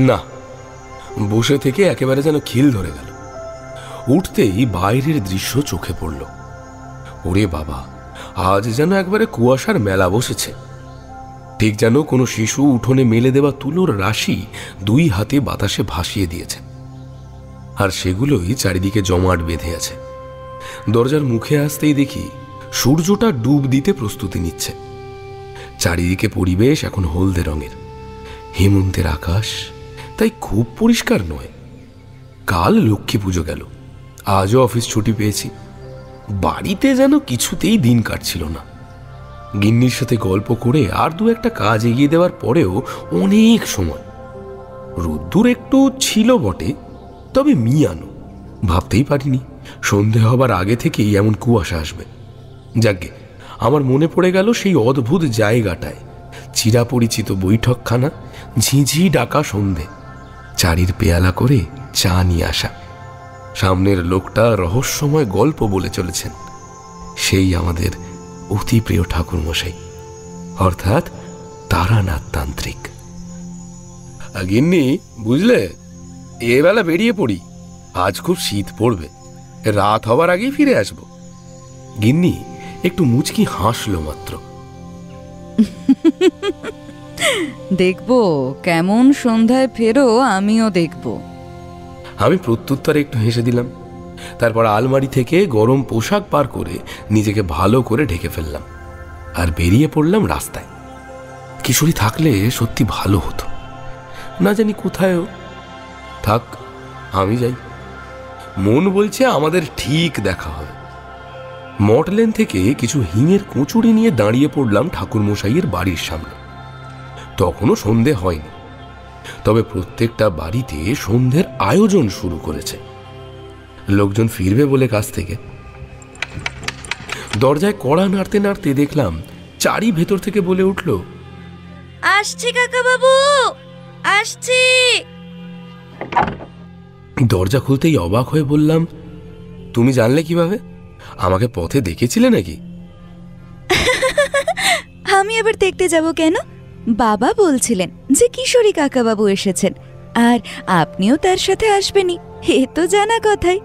না, বসে থেকে একেবারে যেন খিল ধরে গেল। উঠতেই বাইরের দৃশ্য চোখে পড়ল। ওরে বাবা, আজ যেন একবারে কুয়াশার মেলা বসেছে। ঠিক যেন কোনো শিশু উঠোনে মেলে দেওয়া তুলোর রাশি দুই হাতে বাতাসে ভাসিয়ে দিয়েছে, আর সেগুলোই চারিদিকে জমাট বেঁধে আছে। দরজার মুখে আসতেই দেখি সূর্যটা ডুব দিতে প্রস্তুতি নিচ্ছে। চারিদিকে পরিবেশ এখন হলদে রঙের। হেমন্তের আকাশ তাই খুব পরিষ্কার নয়। কাল লক্ষ্মী পুজো গেল, আজও অফিস ছুটি পেয়েছি। বাড়িতে যেন কিছুতেই দিন কাটছিল না। গিন্নির সাথে গল্প করে আর দু একটা কাজ এগিয়ে দেওয়ার পরেও অনেক সময়। রোদ্দুর একটু ছিল বটে, তবে মিয়ানো। ভাবতেই পারিনি সন্ধে হবার আগে থেকেই এমন কুয়াশা আসবে। যাকে আমার মনে পড়ে গেল সেই অদ্ভুত জায়গাটায়, চিরাপরিচিত বৈঠকখানা, ঝিঝি ডাকা সন্ধে, চারির পেয়ালা করে চা নিয়ে আসা। সামনের লোকটা রহস্যময় গল্প বলে চলেছেন। সেই আমাদের অতি প্রিয় ঠাকুরমশাই, অর্থাৎ তারানাথ তান্ত্রিক। গিন্নি, বুঝলে, এবেলা বেরিয়ে পড়ি। আজ খুব শীত পড়বে, রাত হবার আগেই ফিরে আসব। গিন্নি একটু মুচকি হাসলো মাত্র। দেখবো কেমন সন্ধ্যায় ফেরো, আমিও দেখব। আমি প্রত্যুত্তরে একটু হেসে দিলাম। তারপর আলমারি থেকে গরম পোশাক পার করে নিজেকে ভালো করে ঢেকে ফেললাম আর বেরিয়ে পড়লাম রাস্তায়। কিশোরী থাকলে সত্যি ভালো হতো। না জানি কোথায়ও থাক, আমি যাই। মন বলছে আমাদের ঠিক দেখা হবে। মটলেন থেকে কিছু হিঙের কুঁচুড়ি নিয়ে দাঁড়িয়ে পড়লাম ঠাকুরমশাইয়ের বাড়ির সামনে। তখনও সন্ধে হয়নি, তবে প্রত্যেকটা বাড়িতে সন্ধ্যের আয়োজন শুরু করেছে। লোকজন ফিরবে বলে কাছ থেকে। দরজায় কড়া নাড়তে নাড়তে দেখলাম চারি ভেতর থেকে বলে উঠল, আসছি কাকা বাবু, আসছি। দরজা খুলতেই অবাক হয়ে বললাম, তুমি জানলে কিভাবে? আমাকে পথে দেখেছিলে নাকি? আমি আবার দেখতে যাব কেন? বাবা বলছিলেন যে কিশোরী কাকা বাবু এসেছেন, আর আপনিও তার সাথে আসবেনই, এ তো জানা কথাই।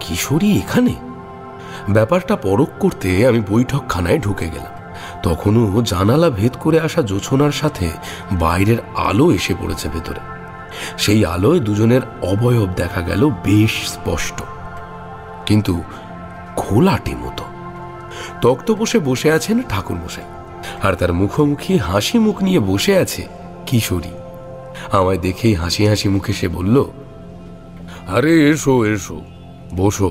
কিশোরী এখানে? ব্যাপারটা পরখ করতে আমি বৈঠকখানায় ঢুকে গেলাম। তখনও জানালা ভেদ করে আসা জোছনার সাথে বাইরের আলো এসে পড়েছে ভেতরে। সেই আলোয় দুজনের অবয়ব দেখা গেল বেশ স্পষ্ট, কিন্তু ঘোলাটে মতো। তক্তপোষে বসে আছেন ঠাকুরমশাই, আর তার মুখোমুখি হাসি মুখ নিয়ে বসে আছে কিশোরী। আমায় দেখেই হাসি হাসি মুখে সে বলল, আরে এসো এসো, বসো,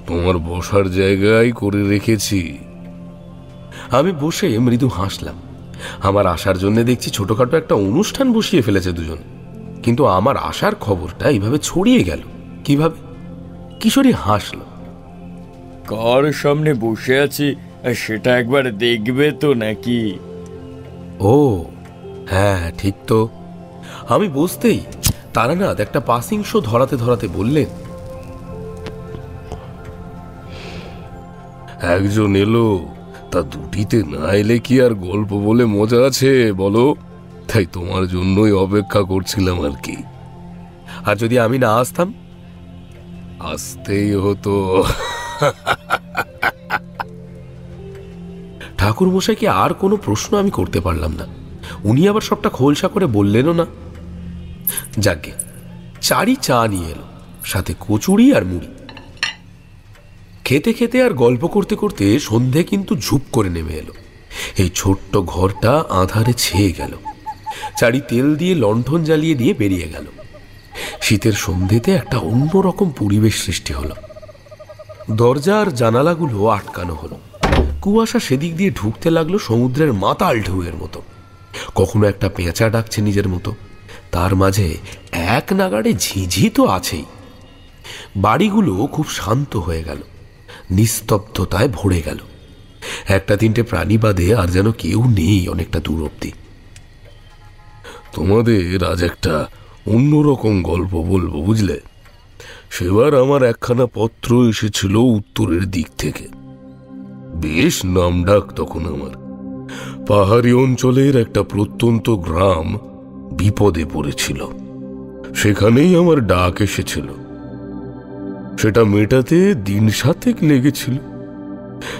তোমার বসার জায়গায় করে রেখেছি। আমি বসে মৃদু হাসলাম। আমার আসার জন্য দেখছি ছোটখাটো একটা অনুষ্ঠান বসিয়ে ফেলেছে দুজন। কিন্তু আমার আসার খবরটা এইভাবে ছড়িয়ে গেল কিভাবে? কিশোরী হাসল। কার সামনে বসে আছি সেটা একবার দেখবে তো নাকি? ও হ্যাঁ, ঠিক তো। আমি বসতেই তারানাথ একটা পাসিং শো ধরাতে ধরাতে বললেন, একজন এলো, তা দুটিতে না এলে কি আর গল্প বলে মজা আছে বলো? তাই তোমার জন্যই অপেক্ষা করছিলাম আর কি। আর যদি আমি না আসতাম? আসতেই হতো। ঠাকুর মশাইকে আর কোনো প্রশ্ন আমি করতে পারলাম না। উনি আবার সবটা খোলসা করে বললেনও না। যাকে চারি চা নিয়ে এলো, সাথে কচুরি আর মুড়ি। খেতে খেতে আর গল্প করতে করতে সন্ধে কিন্তু ঝুপ করে নেমে এলো। এই ছোট্ট ঘরটা আঁধারে ছেয়ে গেল। চারি তেল দিয়ে লণ্ঠন জ্বালিয়ে দিয়ে বেরিয়ে গেল। শীতের সন্ধেতে একটা অন্যরকম পরিবেশ সৃষ্টি হলো। দরজা আর জানালাগুলো আটকানো হলো। কুয়াশা সেদিক দিয়ে ঢুকতে লাগলো সমুদ্রের মাতাল ঢেউয়ের মতো। কখনো একটা পেঁচা ডাকছে নিজের মতো, তার মাঝে এক নাগাড়ে ঝিঝি তো আছেই। বাড়িগুলো খুব শান্ত হয়ে গেল, নিস্তব্ধতায় ভরে গেল। একটা তিনটে প্রাণী বাদে আর যেন কেউ নেই অনেকটা দূর অব্দি। তোমাদের আজ একটা অন্যরকম গল্প বলবো, বুঝলে? সেবার আমার একখানা পত্র এসেছিল উত্তরের দিক থেকে। বেশ নামডাক তখন আমার। পাহাড়ি অঞ্চলের একটা প্রত্যন্ত গ্রাম বিপদে পড়েছিল। সেখানেই আমার ডাক এসেছিল। সেটা মেটাতে দিন 7 লেগেছিল।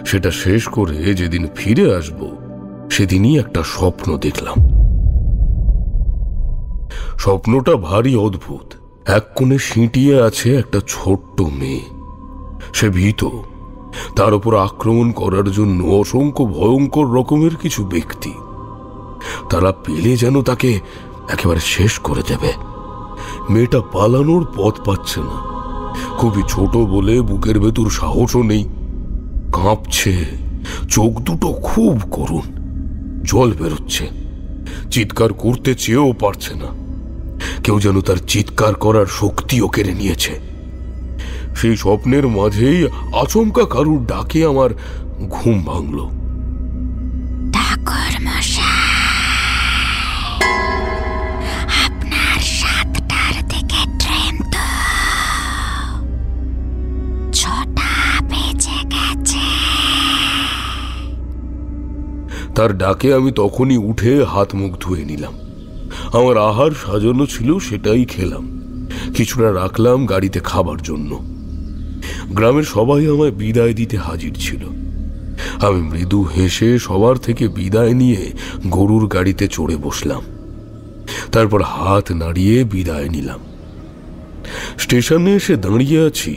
সেটা শেষ করে যেদিন ফিরে আসব সেদিনই একটা স্বপ্ন দেখলাম। স্বপ্নটা ভারী অদ্ভুত। এক কোণে সিঁটিয়ে আছে একটা ছোট্ট মেয়ে। সে ভীত। তার উপর আক্রমণ করার জন্য অসংখ্য ভয়ঙ্কর রকমের কিছু ব্যক্তি। তারা পেলে যেন তাকে একেবারে শেষ করে দেবে। মেয়েটা পালানোর পথ পাচ্ছে না। খুবই ছোট বলে বুকের ভেতর সাহসও নেই। কাঁপছে, চোখ দুটো খুব করুণ, জল বেরোচ্ছে। চিৎকার করতে চেয়েও পারছে না। কেউ যেন তার চিৎকার করার শক্তিও কেড়ে নিয়েছে। সেই স্বপ্নের মাঝেই আচমকা কারুর ডাকে আমার ঘুম ভাঙল। আপনার 7টার দিকে ট্রেন তো, 6টা বেজে গেছে। তার ডাকে আমি তখনই উঠে হাত মুখ ধুয়ে নিলাম। আমার আহার সাজানো ছিল, সেটাই খেলাম। কিছুটা রাখলাম গাড়িতে খাবার জন্য। গ্রামের সবাই আমায় বিদায় দিতে হাজির ছিল। আমি মৃদু হেসে সবার থেকে বিদায় নিয়ে গরুর গাড়িতে চড়ে বসলাম। তারপর হাত নাড়িয়ে বিদায় নিলাম। স্টেশনে এসে দাঁড়িয়ে আছি।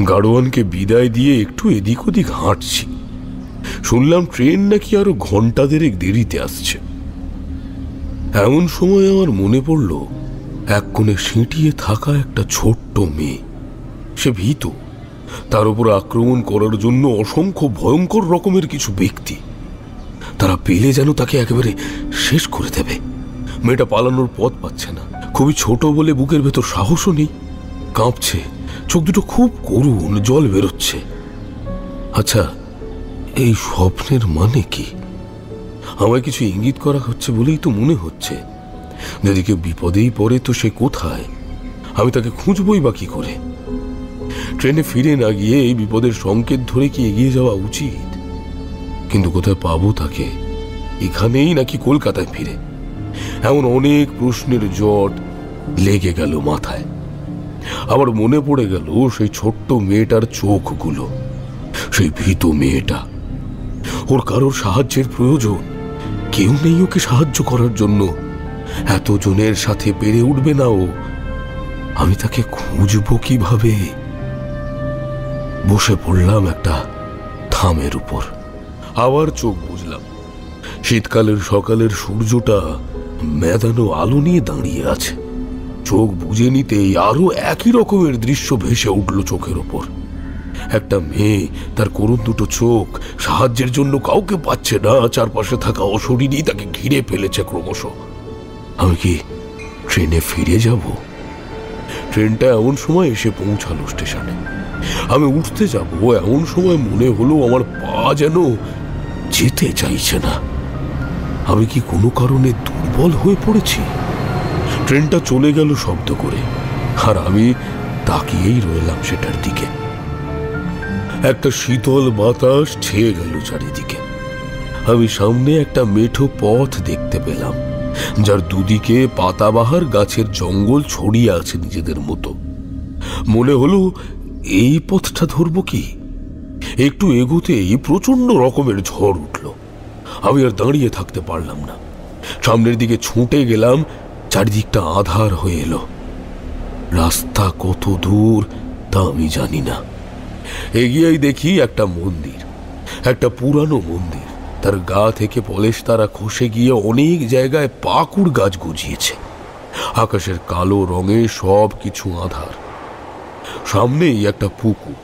গাড়োয়ানকে বিদায় দিয়ে একটু এদিক ওদিক হাঁটছি। শুনলাম ট্রেন নাকি আরো ঘন্টা দেড়েক দেরিতে আসছে। এমন সময় আমার মনে পড়ল এক কোণে সিঁটিয়ে থাকা একটা ছোট্ট মেয়ে। সে ভীত। তার উপর আক্রমণ করার জন্য অসংখ্য ভয়ঙ্কর রকমের কিছু ব্যক্তি। তারা পেলে যেন তাকে একেবারে শেষ করে দেবে। মেয়েটা পালানোর পথ পাচ্ছে না। খুবই ছোট বলে বুকের ভেতর সাহসও নেই। কাঁপছে, চোখ দুটো খুব করুণ, জল বেরোচ্ছে। আচ্ছা, এই স্বপ্নের মানে কি? আমায় কিছু ইঙ্গিত করা হচ্ছে বলেই তো মনে হচ্ছে। যদি কেউ বিপদেই পড়ে তো সে কোথায়? আমি তাকে খুঁজবই বা কি করে? ট্রেনে ফিরে না গিয়ে এই বিপদের সংকেত ধরে কি এগিয়ে যাওয়া উচিত? কিন্তু কোথায় পাবো তাকে? এখানেই নাকি কলকাতায় ফিরে? এমন অনেক প্রশ্নের জট লেগে গেল মাথায়। আবার মনে পড়ে গেল সেই ছোট্ট মেয়েটার চোখগুলো। সেই ভীত মেয়েটা। ওর কারোর সাহায্যের প্রয়োজন। কেউ নেই ওকে সাহায্য করার জন্য। এতজনের সাথে পেরে উঠবে না ও। আমি তাকে খুঁজবো কিভাবে? বসে পড়লাম একটা থামের উপর। আবার চোখ বুজলাম। শীতকালের সকালের সূর্যটা মেদানো আলো নিয়ে দাঁড়িয়ে আছে। চোখ বুজে নিতেই আরো একই রকমের দৃশ্য ভেসে উঠল চোখের ওপর। একটা মেয়ে, তার করুণ দুটো চোখ, সাহায্যের জন্য কাউকে পাচ্ছে না। চারপাশে থাকা অশরীরই তাকে ঘিরে ফেলেছে ক্রমশ। আমি কি ট্রেনে ফিরে যাব? ট্রেনটা এমন সময় এসে পৌঁছালো স্টেশনে। আমি উঠতে যাব এমন সময় মনে হলো আমার পা যেন যেতে চাইছে না। আমি কি কোনো কারণে দুর্বল হয়ে পড়েছি? ট্রেনটা চলে গেল শব্দ করে, আর আমি তাকিয়েই রইলাম সেটার দিকে। একটা শীতল বাতাস ছেয়ে গেল চারিদিকে। আমি সামনে একটা মেঠো পথ দেখতে পেলাম, যার দুদিকে পাতাবাহার গাছের জঙ্গল ছড়িয়ে আছে নিজেদের মতো। মনে হলো এই পথটা ধরবো কি? একটু এগোতেই প্রচন্ড রকমের ঝড় উঠল। আমি আর দাঁড়িয়ে থাকতে পারলাম না। সামনের দিকে ছুটে গেলাম। চারিদিকটা আধার হয়ে এলো। রাস্তা কত দূর তা আমি জানি না। এগিয়েই দেখি একটা মন্দির, একটা পুরানো মন্দির। তার গা থেকে পলেশ তারা খসে গিয়ে অনেক জায়গায় পাকুড় গাছ গজিয়েছে। আকাশের কালো রঙে সব কিছু আধার। সামনেই একটা পুকুর,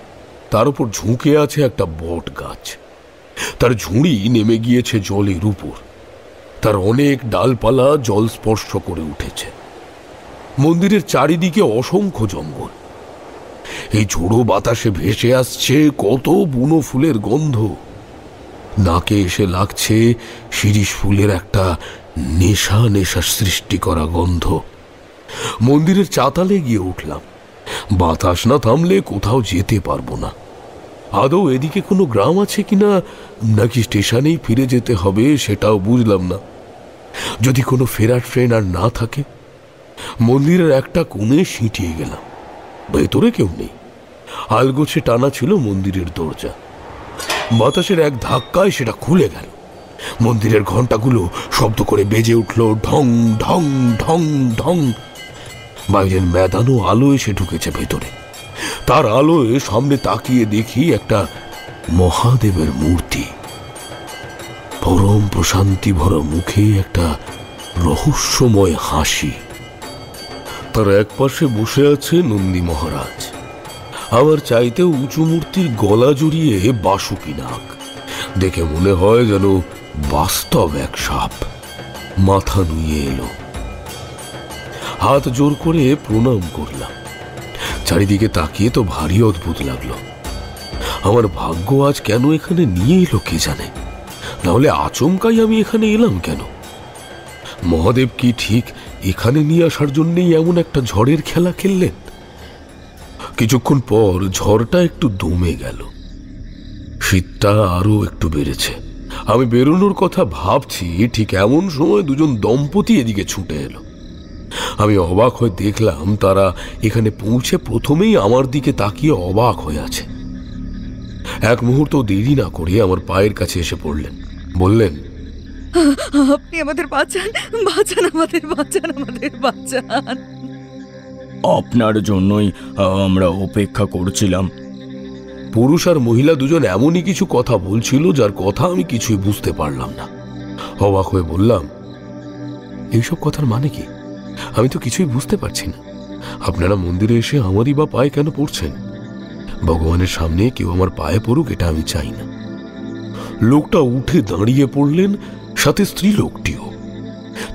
তার উপর ঝুঁকে আছে একটা বট গাছ। তার ঝুড়ি নেমে গিয়েছে জলের উপর। তার অনেক ডালপালা জল স্পর্শ করে উঠেছে। মন্দিরের চারিদিকে অসংখ্য জঙ্গল। এই ঝোড়ো বাতাসে ভেসে আসছে কত বুনো ফুলের গন্ধ। নাকে এসে লাগছে শিরীষ ফুলের একটা নেশা নেশা সৃষ্টি করা গন্ধ। মন্দিরের চাতালে গিয়ে উঠলাম। বাতাস না থামলে কোথাও যেতে পারবো না। আদৌ এদিকে কোনো গ্রাম আছে কিনা, নাকি স্টেশনেই ফিরে যেতে হবে সেটাও বুঝলাম না। যদি কোনো ফেরার ট্রেন আর না থাকে, মন্দিরের একটা কোণে সিঁটিয়ে গেলাম। ভেতরে কেউ নেই, আলগোছে টানা ছিল মন্দিরের দরজা। বাতাসের এক ধাক্কায় সেটা খুলে গেল। মন্দিরের ঘণ্টাগুলো শব্দ করে বেজে উঠল, ঢং ঢং ঢং ঢং। বাইরের মেদানো আলো এসে ঢুকেছে ভেতরে। তার আলোয় সামনে তাকিয়ে দেখি একটা মহাদেবের মূর্তি। পরম প্রশান্তি ভরা মুখে একটা রহস্যময় হাসি। তার এক পাশে বসে আছে নন্দী মহারাজ। আমার চাইতেও উঁচু মূর্তির গলা জড়িয়ে বাসুকি নাগ। দেখে মনে হয় যেন বাস্তব এক সাপ। মাথা নুয়ে এলো। হাত জোর করে প্রণাম করলাম। চারিদিকে তাকিয়ে তো ভারী অদ্ভুত লাগলো। আমার ভাগ্য আজ কেন এখানে নিয়ে এলো কে জানে, নাহলে আচমকাই আমি এখানে এলাম কেন? মহাদেব কি ঠিক এখানে নিয়ে আসার জন্যই এমন একটা ঝড়ের খেলা খেললেন? কিছুক্ষণ পর ঝড়টা একটু দমে গেল। শীতটা আরো একটু বেড়েছে। আমি বেরোনোর কথা ভাবছি, ঠিক এমন সময় দুজন দম্পতি এদিকে ছুটে এলো। আমি অবাক হয়ে দেখলাম তারা এখানে পৌঁছে প্রথমেই আমার দিকে তাকিয়ে অবাক হয়ে আছে। এক মুহূর্ত দেরি না করে আমার পায়ের কাছে এসে পড়লেন। বললেন, আপনি আমাদের বাঁচান, বাঁচান, আমাদের বাঁচান, আমাদের বাঁচান। আপনার জন্যই আমরা অপেক্ষা করছিলাম। পুরুষ আর মহিলা দুজন এমনই কিছু কথা বলছিল যার কথা আমি কিছুই বুঝতে পারলাম না। অবাক হয়ে বললাম, এইসব কথার মানে কি? আমি তো কিছুই বুঝতে পারছি না। আপনারা মন্দিরে এসে আমারই বা পায়ে কেন পড়ছেন? ভগবানের সামনে কেউ আমার পায়ে পড়ুক, এটা আমি চাই না। লোকটা উঠে দাঁড়িয়ে পড়লেন, সাথে স্ত্রী লোকটিও।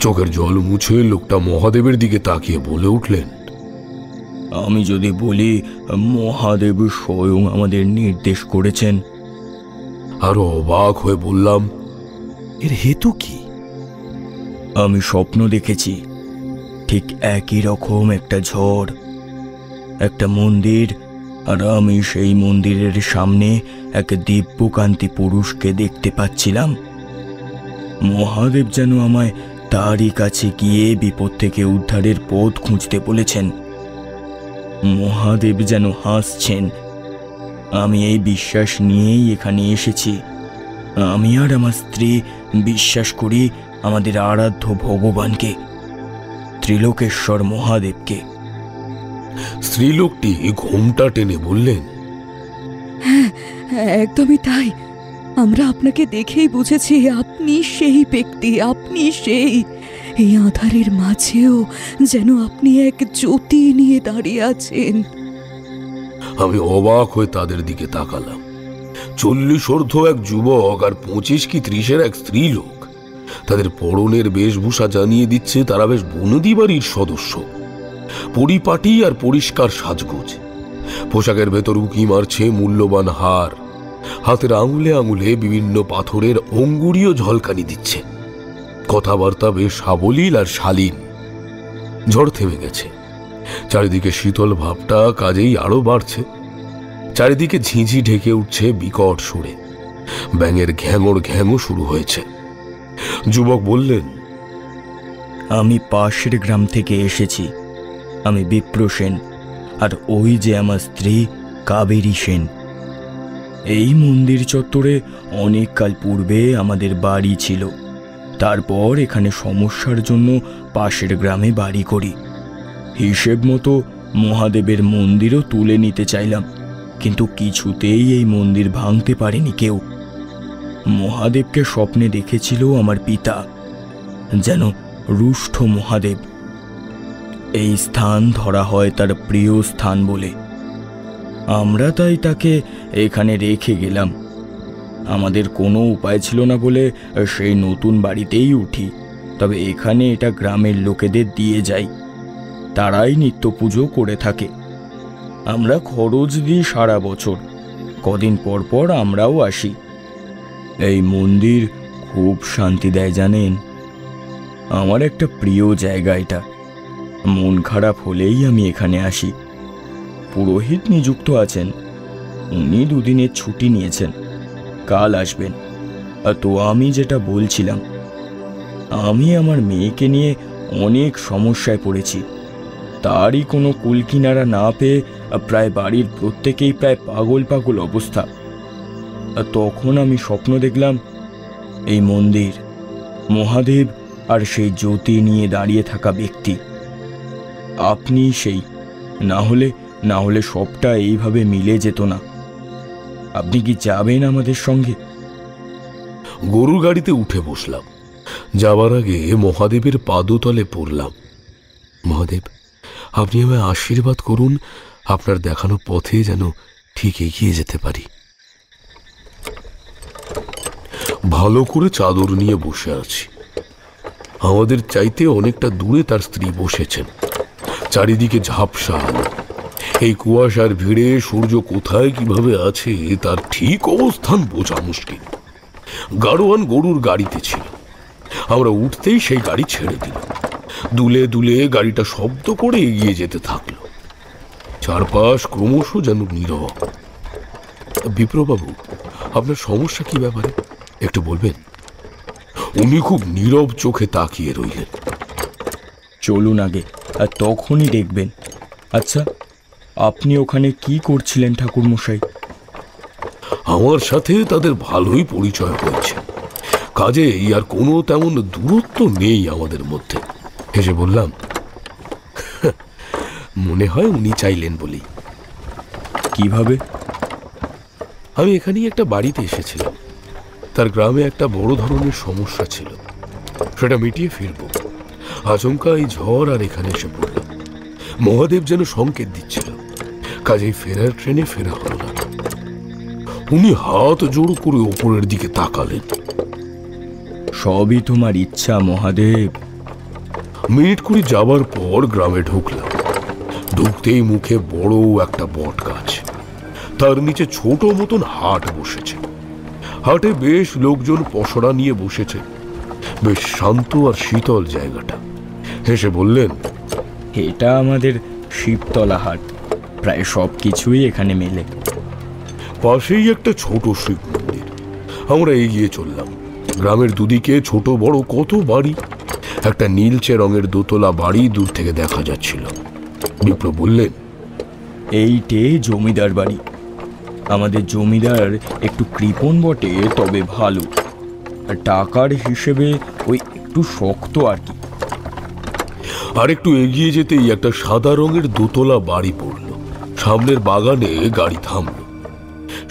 চোখের জল মুছে লোকটা মহাদেবের দিকে তাকিয়ে বলে উঠলেন, আমি যদি বলি মহাদেব স্বয়ং আমাদের নির্দেশ করেছেন। আরো অবাক হয়ে বললাম, এর হেতু কি? আমি স্বপ্ন দেখেছি, ঠিক একই রকম একটা ঝড়, একটা মন্দির, আর আমি সেই মন্দিরের সামনে এক দিব্যকান্তি পুরুষকে দেখতে পাচ্ছিলাম। মহাদেব যেন আমায় তারই কাছে গিয়ে বিপদ থেকে উদ্ধারের পথ খুঁজতে বলেছেন। মহাদেব যেন হাসছেন। আমি এই বিশ্বাস নিয়েই এখানে এসেছি। আমি আর আমার স্ত্রী বিশ্বাস করি আমাদের আরাধ্য ভগবানকে, ত্রিলোকেশ্বর মহাদেবকে। স্ত্রীলোকটি ঘোমটা টেনে বললেন, একদমই তাই। আমরা আপনাকে দেখেই বুঝেছি আপনি সেই ব্যক্তি, আপনি সেই। এই আঁধারের মাঝেও যেন আপনি এক জ্যোতি নিয়ে দাঁড়িয়ে আছেন। আমি অবাক হয়ে তাদের দিকে তাকালাম। 40 ঊর্ধ্ব এক যুবক আর 25 কি 30-এর এক স্ত্রী লোক। তাদের পরনের বেশভূষা জানিয়ে দিচ্ছে তারা বেশ বনদী বাড়ির সদস্য। পরিপাটি আর পরিষ্কার সাজগোজ। পোশাকের ভেতর উকি মারছে মূল্যবান হার। হাতের আঙুলে আঙুলে বিভিন্ন পাথরের অঙ্গুরীয় ঝলকানি দিচ্ছে। কথাবার্তা বেশ সাবলীল আর শালীন। ঝড় থেমে গেছে। চারিদিকে শীতল ভাবটা কাজেই আরো বাড়ছে। চারিদিকে ঝিঁঝি ঢেকে উঠছে বিকট সুরে। ব্যাঙের ঘ্যাঙড় ঘ্যাঙও শুরু হয়েছে। যুবক বললেন, আমি পাশের গ্রাম থেকে এসেছি। আমি বিপ্র সেন, আর ওই যে আমার স্ত্রী কাবেরী সেন। এই মন্দির চত্বরে অনেক কাল পূর্বে আমাদের বাড়ি ছিল। তারপর এখানে সমস্যার জন্য পাশের গ্রামে বাড়ি করি। হিসেব মতো মহাদেবের মন্দিরও তুলে নিতে চাইলাম, কিন্তু কিছুতেই এই মন্দির ভাঙতে পারেনি কেউ। মহাদেবকে স্বপ্নে দেখেছিল আমার পিতা, যেন রুষ্ঠ মহাদেব। এই স্থান ধরা হয় তার প্রিয় স্থান বলে। আমরা তাই তাকে এখানে রেখে গেলাম। আমাদের কোনো উপায় ছিল না বলে সেই নতুন বাড়িতেই উঠি। তবে এখানে এটা গ্রামের লোকেদের দিয়ে যাই, তারাই নিত্য পুজো করে থাকে। আমরা খরচ দিই সারা বছর। কদিন পর পর আমরাও আসি। এই মন্দির খুব শান্তি দেয় জানেন। আমার একটা প্রিয় জায়গা এটা। মন খারাপ হলেই আমি এখানে আসি। পুরোহিত নিযুক্ত আছেন, উনি দুদিনের ছুটি নিয়েছেন, কাল আসবেন। তো আমি যেটা বলছিলাম, আমি আমার মেয়েকে নিয়ে অনেক সমস্যায় পড়েছি। তারই কোনো কুলকিনারা না পেয়ে প্রায় বাড়ির প্রত্যেকেই প্রায় পাগল পাগল অবস্থা। তখন আমি স্বপ্ন দেখলাম, এই মন্দির, মহাদেব আর সেই জ্যোতি নিয়ে দাঁড়িয়ে থাকা ব্যক্তি আপনি সেই। না হলে সবটা এইভাবে মিলে যেত না। আপনি কি যাবেন আমাদের সঙ্গে? গরুর গাড়িতে উঠে বসলাম। যাবার আগে মহাদেবের পাদতলে পড়লাম। মহাদেব, আপনি আমায় আশীর্বাদ করুন, আপনার দেখানো পথে যেন ঠিক এগিয়ে যেতে পারি। ভালো করে চাদর নিয়ে বসে আছি। আমাদের চাইতে অনেকটা দূরে তার স্ত্রী বসেছেন। চারিদিকে ঝাপসা আলো। এই কুয়াশার ভিড়ে সূর্য কোথায় কিভাবে আছে তার ঠিক অবস্থান বোঝা মুশকিল। গাড়োয়ান গরুর গাড়িতে ছিল। আমরা উঠতেই সেই গাড়ি ছেড়ে দিল। দুলে দুলে গাড়িটা শব্দ করে এগিয়ে যেতে থাকলো। চারপাশ ক্রমশ যেন নীরব। বিপ্রবাবু, আপনার সমস্যা কি ব্যাপারে একটু বলবেন? উনি খুব নীরব চোখে তাকিয়ে রইলেন। চলুন আগে, আর তখনই দেখবেন। আচ্ছা, আপনি ওখানে কি করছিলেন ঠাকুরমশাই? আমার সাথে তাদের ভালোই পরিচয় হয়েছে, কাজেই আর কোনো তেমন দূরত্ব নেই আমাদের মধ্যে। হেসে বললাম, মনে হয় উনি চাইলেন বলেই। কিভাবে? আমি এখানেই একটা বাড়িতে এসেছিলাম। তার গ্রামে একটা বড় ধরনের সমস্যা ছিল, সেটা মিটিয়ে ফিরব। আচমকা এই ঝড় আর এখানে এসে পড়লাম। মহাদেব যেন সংকেত দিচ্ছিল, কাজেই ফেরার ট্রেনে ফেরা হলো না। উনি হাত জোড় করে ওপরের দিকে তাকালেন। সবই তোমার ইচ্ছা মহাদেব। মিনিট কুড়ি যাবার পর গ্রামে ঢুকলাম। ঢুকতেই মুখে বড় একটা বট গাছ, তার নিচে ছোট মতন হাট বসেছে। হাটে বেশ লোকজন পসরা নিয়ে বসেছে। বেশ শান্ত আর শীতল জায়গাটা। হেসে বললেন, এটা আমাদের শিবতলা হাট, প্রায় সব কিছুই এখানে মেলে। পাশেই একটা ছোট শিব মন্দির। আমরা এগিয়ে চললাম। গ্রামের দুদিকে ছোট বড় কত বাড়ি। একটা নীলচে রঙের দোতলা বাড়ি দূর থেকে দেখা যাচ্ছিল। বিপ্লব বললেন, এইটে জমিদার বাড়ি। আমাদের জমিদার একটু কৃপণ বটে, তবে ভালো। আর টাকার হিসেবে ওই একটু শক্ত আর কি। আর একটু এগিয়ে যেতেই একটা সাদা রঙের দোতলা বাড়ি পড়ল। সামনের বাগানে গাড়ি থামল।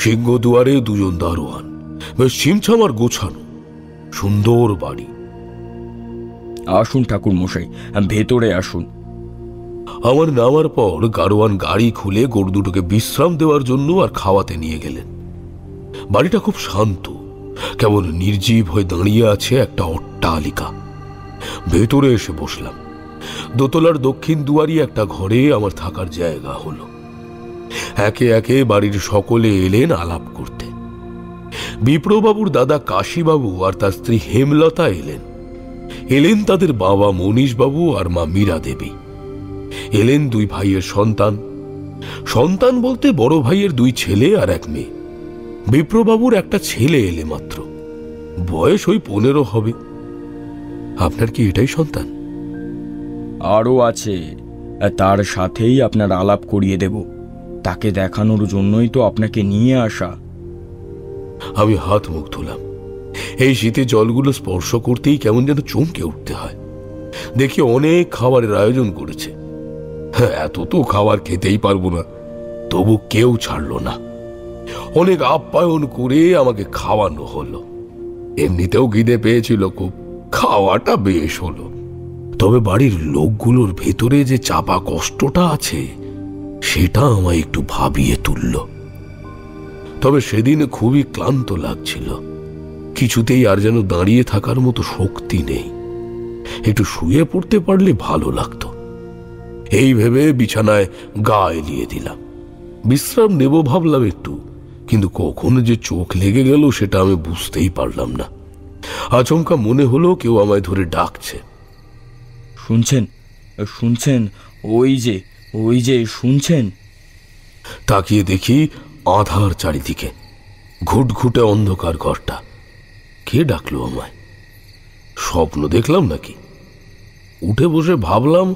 সিংহ দুয়ারে দুজন দারোয়ান, বেশ ছিমছাম আর গোছানো। সুন্দর বাড়ি। আসুন ঠাকুর মশাই, ভেতরে আসুন। আমার নামার পর গাড়োয়ান গাড়ি খুলে গরু দুটোকে বিশ্রাম দেওয়ার জন্য আর খাওয়াতে নিয়ে গেলেন। বাড়িটা খুব শান্ত, কেমন নির্জীব হয়ে দাঁড়িয়ে আছে একটা অট্টালিকা। ভেতরে এসে বসলাম। দোতলার দক্ষিণ দুয়ারি একটা ঘরে আমার থাকার জায়গা হলো। একে একে বাড়ির সকলে এলেন আলাপ করতে। বিপ্রবাবুর দাদা কাশীবাবু আর তার স্ত্রী হেমলতা এলেন তাদের বাবা মনীশবাবু আর মা মীরা দেবী। এলেন দুই ভাইয়ের সন্তান বলতে বড় ভাইয়ের দুই ছেলে আর এক মেয়ে। বিপ্রবাবুর একটা ছেলে এলে মাত্র, বয়স ওই 15 হবে। আপনার কি এটাই সন্তান? আরও আছে, তার সাথেই আপনার আলাপ করিয়ে দেব। তাকে দেখানোর জন্যই তো আপনাকে নিয়ে আসা। আমি হাত মুখ ধুলাম। এই শীতে জলগুলো স্পর্শ করতেই কেমন যেন চমকে উঠতে হয়। দেখি অনেক খাবারের আয়োজন করেছে। এত তো খাবার খেতেই পারবো না, তবু কেউ ছাড়লো না। অনেক আপ্যায়ন করে আমাকে খাওয়ানো হলো। এমনিতেও খিদে পেয়েছিল খুব, খাওয়াটা বেশ হলো। তবে বাড়ির লোকগুলোর ভেতরে যে চাপা কষ্টটা আছে, সেটা আমায় একটু ভাবিয়ে তুলল। তবে সেদিন খুবই ক্লান্ত লাগছিল। কিছুতেই আর যেন দাঁড়িয়ে থাকার মতো শক্তি নেই। একটু শুয়ে পড়তে পারলে ভালো লাগতো। এই ভেবে বিছানায় গা এলিয়ে দিলাম। বিশ্রাম নেব ভাবলাম একটু, কিন্তু কখন যে চোখ লেগে গেল সেটা আমি বুঝতেই পারলাম না। আচমকা মনে হলো কেউ আমায় ধরে ডাকছে। শুনছেন? ওই যে শুনছেন? তাকিয়ে দেখি আধার চারিদিকে, ঘুটঘুটে অন্ধকার ঘরটা। কে ডাকলো আমায়? স্বপ্ন দেখলাম নাকি? উঠে বসে ভাবলাম,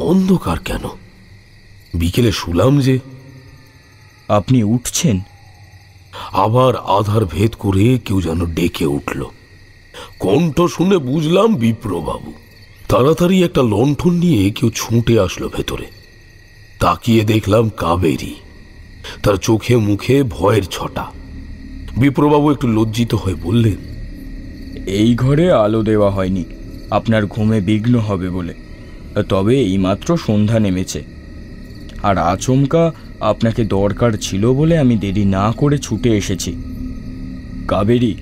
অন্ধকার কেন? বিকেলে শুলাম যে। আপনি উঠছেন? আবার আধার ভেদ করে কেউ যেন ডেকে উঠল। কণ্ঠ শুনে বুঝলাম বিপ্রবাবু। তাড়াতাড়ি একটা লণ্ঠন নিয়ে কেউ ছুটে আসলো ভেতরে। তাকিয়ে দেখলাম কাবেরী, তার চোখে মুখে ভয়ের ছটা। বিপ্রবাবু একটু লজ্জিত হয়ে বললেন, এই ঘরে আলো দেওয়া হয়নি, আপনার ঘুমে বিঘ্ন হবে বলে। তবে এইমাত্র সন্ধ্যা নেমেছে, আর আচমকা আপনাকে দরকার ছিল বলে আমি দেরি না করে ছুটে এসেছি। কাবেরী,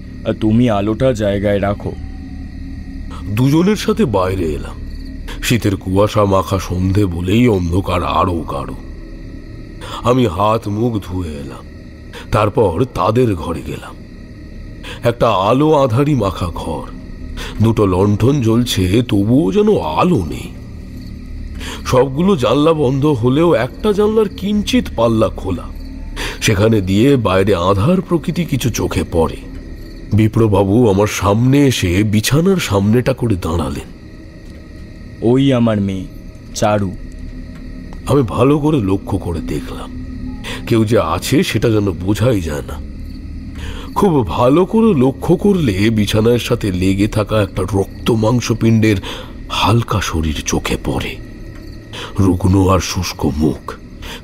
তুমি আলোটা জায়গায় রাখো। দুজনের সাথে বাইরে এলাম। শীতের কুয়াশা মাখা সন্ধে বলেই অন্ধকার আরো গাঢ়। আমি হাত মুখ ধুয়ে এলাম, তারপর তাদের ঘরে গেলাম। একটা আলো আধারি মাখা ঘর, দুটো লণ্ঠন জ্বলছে, তবুও যেন আলো নেই। সবগুলো জানলা বন্ধ হলেও একটা জানলার কিঞ্চিত পাল্লা খোলা, সেখানে দিয়ে বাইরে আধার প্রকৃতি কিছু চোখে পড়ে। বিপ্রবাবু আমার সামনে এসে বিছানার সামনেটা করে দাঁড়ালেন। ওই আমার মেয়ে চারু। আমি ভালো করে লক্ষ্য করে দেখলাম, কেউ যে আছে সেটা যেন বোঝাই যায় না। খুব ভালো করে লক্ষ্য করলে বিছানার সাথে লেগে থাকা একটা রক্ত মাংসপিণ্ডের হালকা শরীর চোখে পড়ে। রুগ্ন আর শুষ্ক মুখ,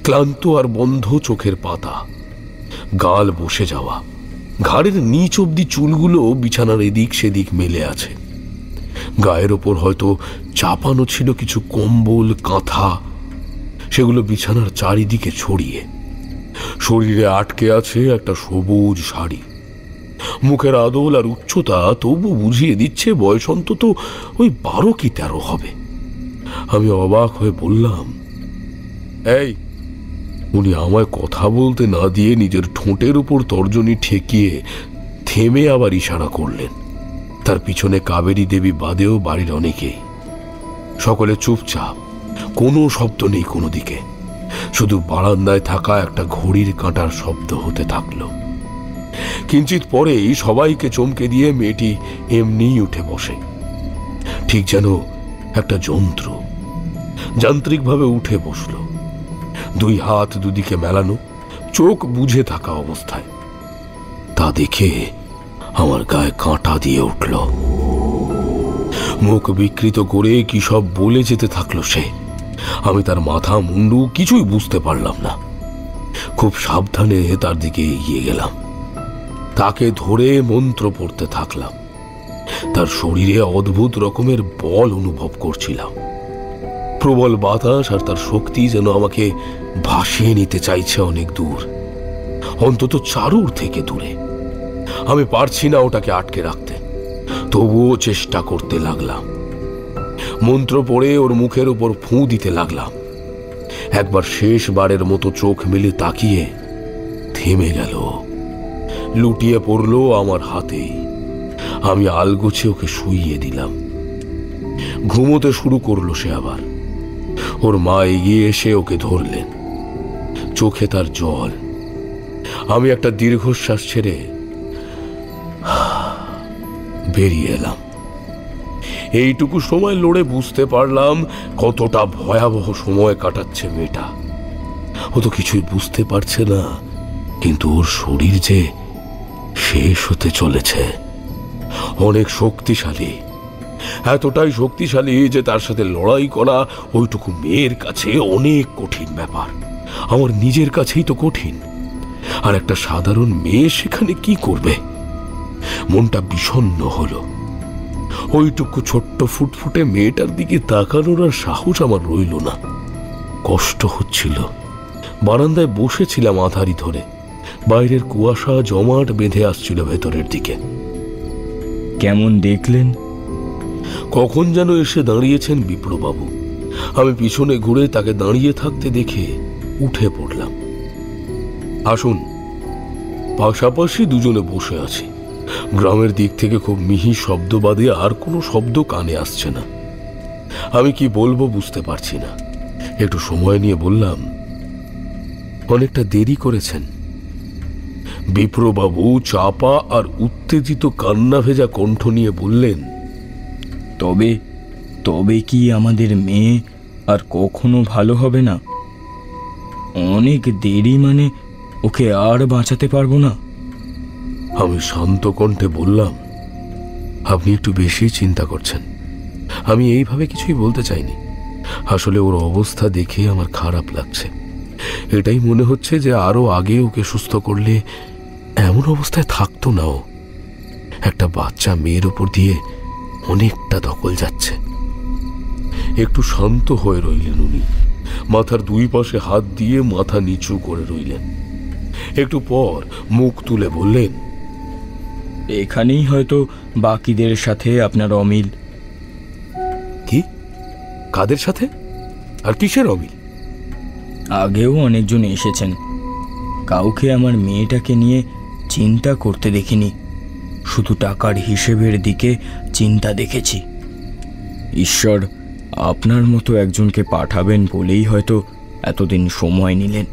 ক্লান্ত আর বন্ধ চোখের পাতা, গাল বসে যাওয়া, ঘাড়ের নিচ অব্দি চুলগুলো বিছানার এদিক সেদিক মেলে আছে। গায়ের ওপর হয়তো চাপানো ছিল কিছু কম্বল কাঁথা, সেগুলো বিছানার চারিদিকে ছড়িয়ে। শরীরে আটকে আছে একটা সবুজ শাড়ি। মুখের আদল আর উচ্চতা তবু বুঝিয়ে দিচ্ছে বয়স অন্তত ওই 12 কি 13 হবে। আমি অবাক হয়ে বললাম, এই। উনি আমায় কথা বলতে না দিয়ে নিজের ঠোঁটের উপর তর্জনী ঠেকিয়ে থেমে আবার ইশারা করলেন। তার পিছনে কাবেরী দেবী বাদেও বাড়ির অনেকেই। সকলে চুপচাপ, কোনো শব্দ নেই কোনো দিকে। শুধু বারান্দায় থাকা একটা ঘড়ির কাঁটার শব্দ হতে থাকলো। কিঞ্চিত পরেই সবাইকে চমকে দিয়ে মেয়েটি এমনিই উঠে বসে, ঠিক যেন একটা যন্ত্র। যান্ত্রিকভাবে উঠে বসল, দুই হাত দুদিকে মেলানো, চোখ বুঝে থাকা অবস্থায়। তা দেখে আমার গায়ে কাঁটা দিয়ে উঠল। মুখ বিকৃত করে কি সব বলে যেতে থাকলো সে। আমি তার মাথা মুন্ডু কিছুই বুঝতে পারলাম না। খুব সাবধানে তার দিকে এগিয়ে গেলাম, তাকে ধরে মন্ত্র পড়তে থাকলাম। তার শরীরে অদ্ভুত রকমের বল অনুভব করছিলাম। প্রবল বাতাস আর তার শক্তি যেন আমাকে ভাসিয়ে নিতে চাইছে অনেক দূর, অন্তত চারুর থেকে দূরে। আমি পারছি না ওটাকে আটকে রাখতে, তবুও চেষ্টা করতে লাগলাম। মন্ত্র পড়ে ওর মুখের উপর ফুঁ দিতে লাগলাম। একবার শেষবারের মতো চোখ মেলে তাকিয়ে থেমে গেল, লুটিয়ে পড়ল আমার হাতেই। আমি আলগোছে ওকে শুইয়ে দিলাম। ঘুমোতে শুরু করলো সে আবার। ওর মা এগিয়ে এসে ওকে ধরলেন, চোখে তার জল। আমি একটা দীর্ঘশ্বাস ছেড়ে বেরিয়ে এলাম। এইটুকু সময় লড়ে বুঝতে পারলাম কতটা ভয়াবহ সময় কাটাচ্ছে মেয়েটা। ও তো কিছুই বুঝতে পারছে না, কিন্তু ওর শরীর যে শেষ হতে চলেছে। অনেক শক্তিশালী, এতটাই শক্তিশালী যে তার সাথে লড়াই করা ওইটুকু মেয়ের কাছে অনেক কঠিন ব্যাপার। আমার নিজের কাছেই তো কঠিন, আর একটা সাধারণ মেয়ে সেখানে কি করবে? মনটা বিষণ্ণ হলো। ওইটুকু ছোট্ট ফুটফুটে মেয়েটার দিকে তাকানোর আর সাহস আমার রইল না। কষ্ট হচ্ছিল। বারান্দায় বসেছিলাম আধারি ধরে, বাইরের কুয়াশা জমাট বেঁধে আসছিল ভেতরের দিকে। কেমন দেখলেন? কখন যেন এসে দাঁড়িয়েছেন বিপ্রবাবু। আমি পিছনে ঘুরে তাকে দাঁড়িয়ে থাকতে দেখে উঠে পড়লাম। আসুন। পাশাপাশি দুজনে বসে আছি। গ্রামের দিক থেকে খুব মিহি শব্দ বাদে আর কোনো শব্দ কানে আসছে না। আমি কি বলবো বুঝতে পারছি না। একটু সময় নিয়ে বললাম, অনেকটা দেরি করেছেন। বিপ্রবাবু চাপা আর উত্তেজিত কান্না ভেজা কণ্ঠ নিয়ে বললেন, তবে তবে কি আমাদের মেয়ে আর কখনো ভালো হবে না? অনেক দেরি, মানে ওকে আর বাঁচাতে পারবো না। আমি শান্ত কণ্ঠে বললাম, আপনি একটু বেশি চিন্তা করছেন। আমি এইভাবে কিছুই বলতে চাইনি। আসলে ওর অবস্থা দেখে আমার খারাপ লাগছে। এটাই মনে হচ্ছে যে আরো আগে ওকে সুস্থ করলে এমন অবস্থায় থাকতো না ও। একটা বাচ্চা মেয়ের উপর দিয়ে অনেকটা দখল যাচ্ছে। একটু শান্ত হয়ে রইলেন উনি। মাথার দুই পাশে হাত দিয়ে মাথা নিচু করে রইলেন। একটু পর মুখ তুলে বললেন, এখানেই হয়তো বাকিদের সাথে আপনার অমিল। কি? কাদের সাথে আর কিসের অমিল? আগেও অনেকজন এসেছেন, কাউকে আমার মেয়েটাকে নিয়ে চিন্তা করতে দেখিনি। শুধু টাকার হিসেবের দিকে চিন্তা দেখেছি। ঈশ্বর আপনার মতো একজনকে পাঠাবেন বলেই হয়তো এতদিন সময় নিলেন।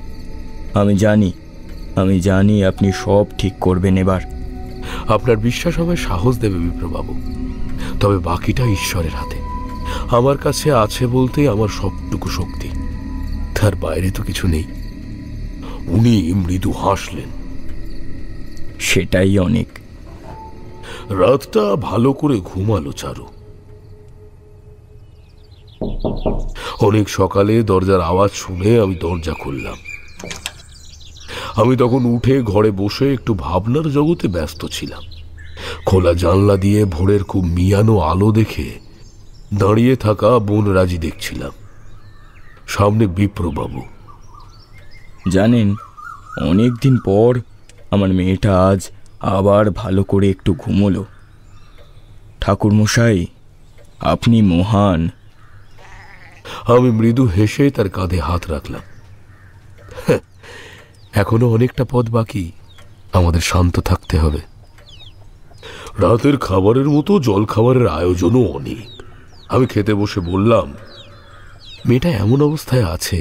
আমি জানি আপনি সব ঠিক করবেন এবার। আপনার বিশ্বাস আমায় সাহস দেবে বিপ্রবাবু, তবে বাকিটা ঈশ্বরের হাতে। আমার কাছে আছে বলতে আমার সবটুকু শক্তি, তার বাইরে তো কিছু নেই। উনি মৃদু হাসলেন। সেটাই অনেক। রাতটা ভালো করে ঘুমালো চারু। অনেক সকালে দরজার আওয়াজ শুনে আমি দরজা খুললাম। আমি তখন উঠে ঘরে বসে একটু ভাবনার জগতে ব্যস্ত ছিলাম। খোলা জানলা দিয়ে ভোরের খুব মিয়ানো আলো দেখে দাঁড়িয়ে থাকা বনরাজি দেখছিলাম। সামনে বিপ্রবাবু। জানেন, অনেক দিন পর আমার মেয়েটা আজ আবার ভালো করে একটু ঘুমোলো। ঠাকুরমশাই, আপনি মহান। আমি মৃদু হেসে তার কাঁধে হাত রাখলাম। এখনো অনেকটা পথ বাকি, আমাদের শান্ত থাকতে হবে। রাতের খাবারের মতো জল খাবারের আয়োজনও অনেক। আমি খেতে বসে বললাম, মেয়েটা এমন অবস্থায় আছে,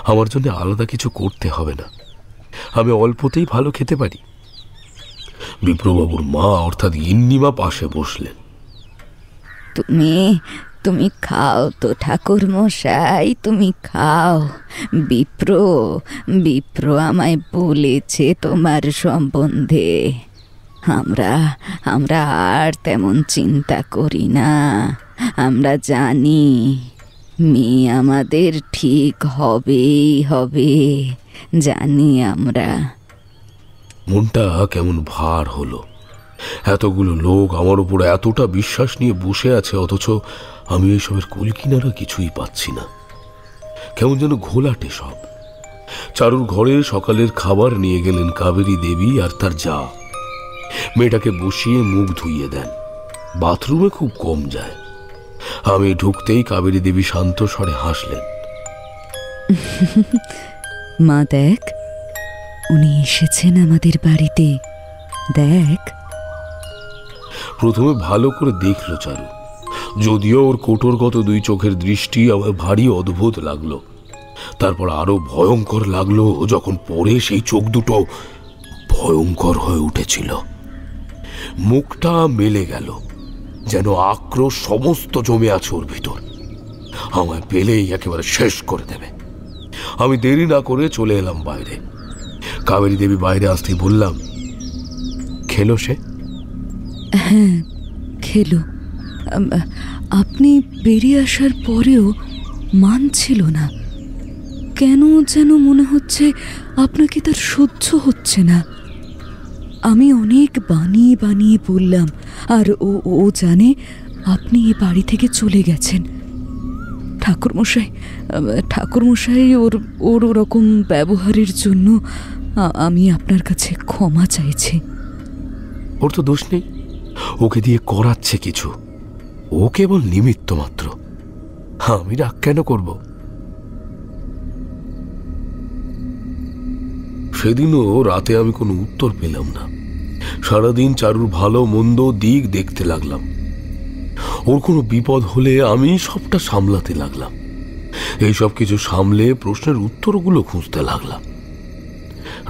আমার জন্য আলাদা কিছু করতে হবে না। আমি অল্পতেই ভালো খেতে পারি। বিপ্রবাবুর মা অর্থাৎ ইন্নিমা পাশে বসলেন। তুমি খাও তো ঠাকুর মশাই, তুমি খাও। বিপ্র আমায় বলেছে তোমার সম্বন্ধে। আমরা আর তেমন চিন্তা করি না। আমরা জানি মেয়ে আমাদের ঠিক হবে, জানি আমরা। মনটা কেমন ভার হলো। এতগুলো লোক আমার উপর এতটা বিশ্বাস নিয়ে বসে আছে, অথচ আমি এইসবের কুলকিনারা কিছুই পাচ্ছি না। কেমন যেন ঘোলাটে সব। চারুর ঘরে সকালের খাবার নিয়ে গেলেন কাবেরী দেবী আর তার যা। মেয়েটাকে বসিয়ে মুখ ধুইয়ে দেন। বাথরুমে খুব কম যায়। আমি ঢুকতেই কাবেরী দেবী শান্ত স্বরে হাসলেন। মা দেখ, উনি এসেছেন আমাদের বাড়িতে, দেখ। প্রথমে ভালো করে দেখলো চারু, যদিও ওর কোটরগত দুই চোখের দৃষ্টি আমার ভারী অদ্ভুত লাগলো। তারপর আরো ভয়ঙ্কর লাগলো যখন পরে সেই চোখ দুটো ভয়ঙ্কর হয়ে উঠেছিল। মুখটা মেলে গেল, যেন আক্রোশ সমস্ত জমে আছে ওর ভিতর। আমায় পেলেই একেবারে শেষ করে দেবে। আমি দেরি না করে চলে এলাম বাইরে। কাবেরী দেবী বাইরে আসতেই বললাম, খেলো সে? হ্যাঁ, খেলো। আপনি বেরিয়ে আসার পরেও মানছিল না। কেন যেন মনে হচ্ছে আপনাকে তার সহ্য হচ্ছে না। আমি অনেক বানিয়ে বললাম, আর ও জানে আপনি এ বাড়ি থেকে চলে গেছেন। ঠাকুরমশাই ওর ওরকম ব্যবহারের জন্য আমি আপনার কাছে ক্ষমা চাইছি। ওর তো দোষ নেই, ওকে দিয়ে করাচ্ছে কিছু। ও কেবল নিমিত্ত মাত্র। আমি রাগ কেন করব? সেদিনও রাতে আমি কোনো উত্তর পেলাম না। সারাদিন চারুর ভালো মন্দ দিক দেখতে লাগলাম। ওর কোনো বিপদ হলে আমি সবটা সামলাতে লাগলাম। এইসব কিছু সামলে প্রশ্নের উত্তরগুলো খুঁজতে লাগলাম।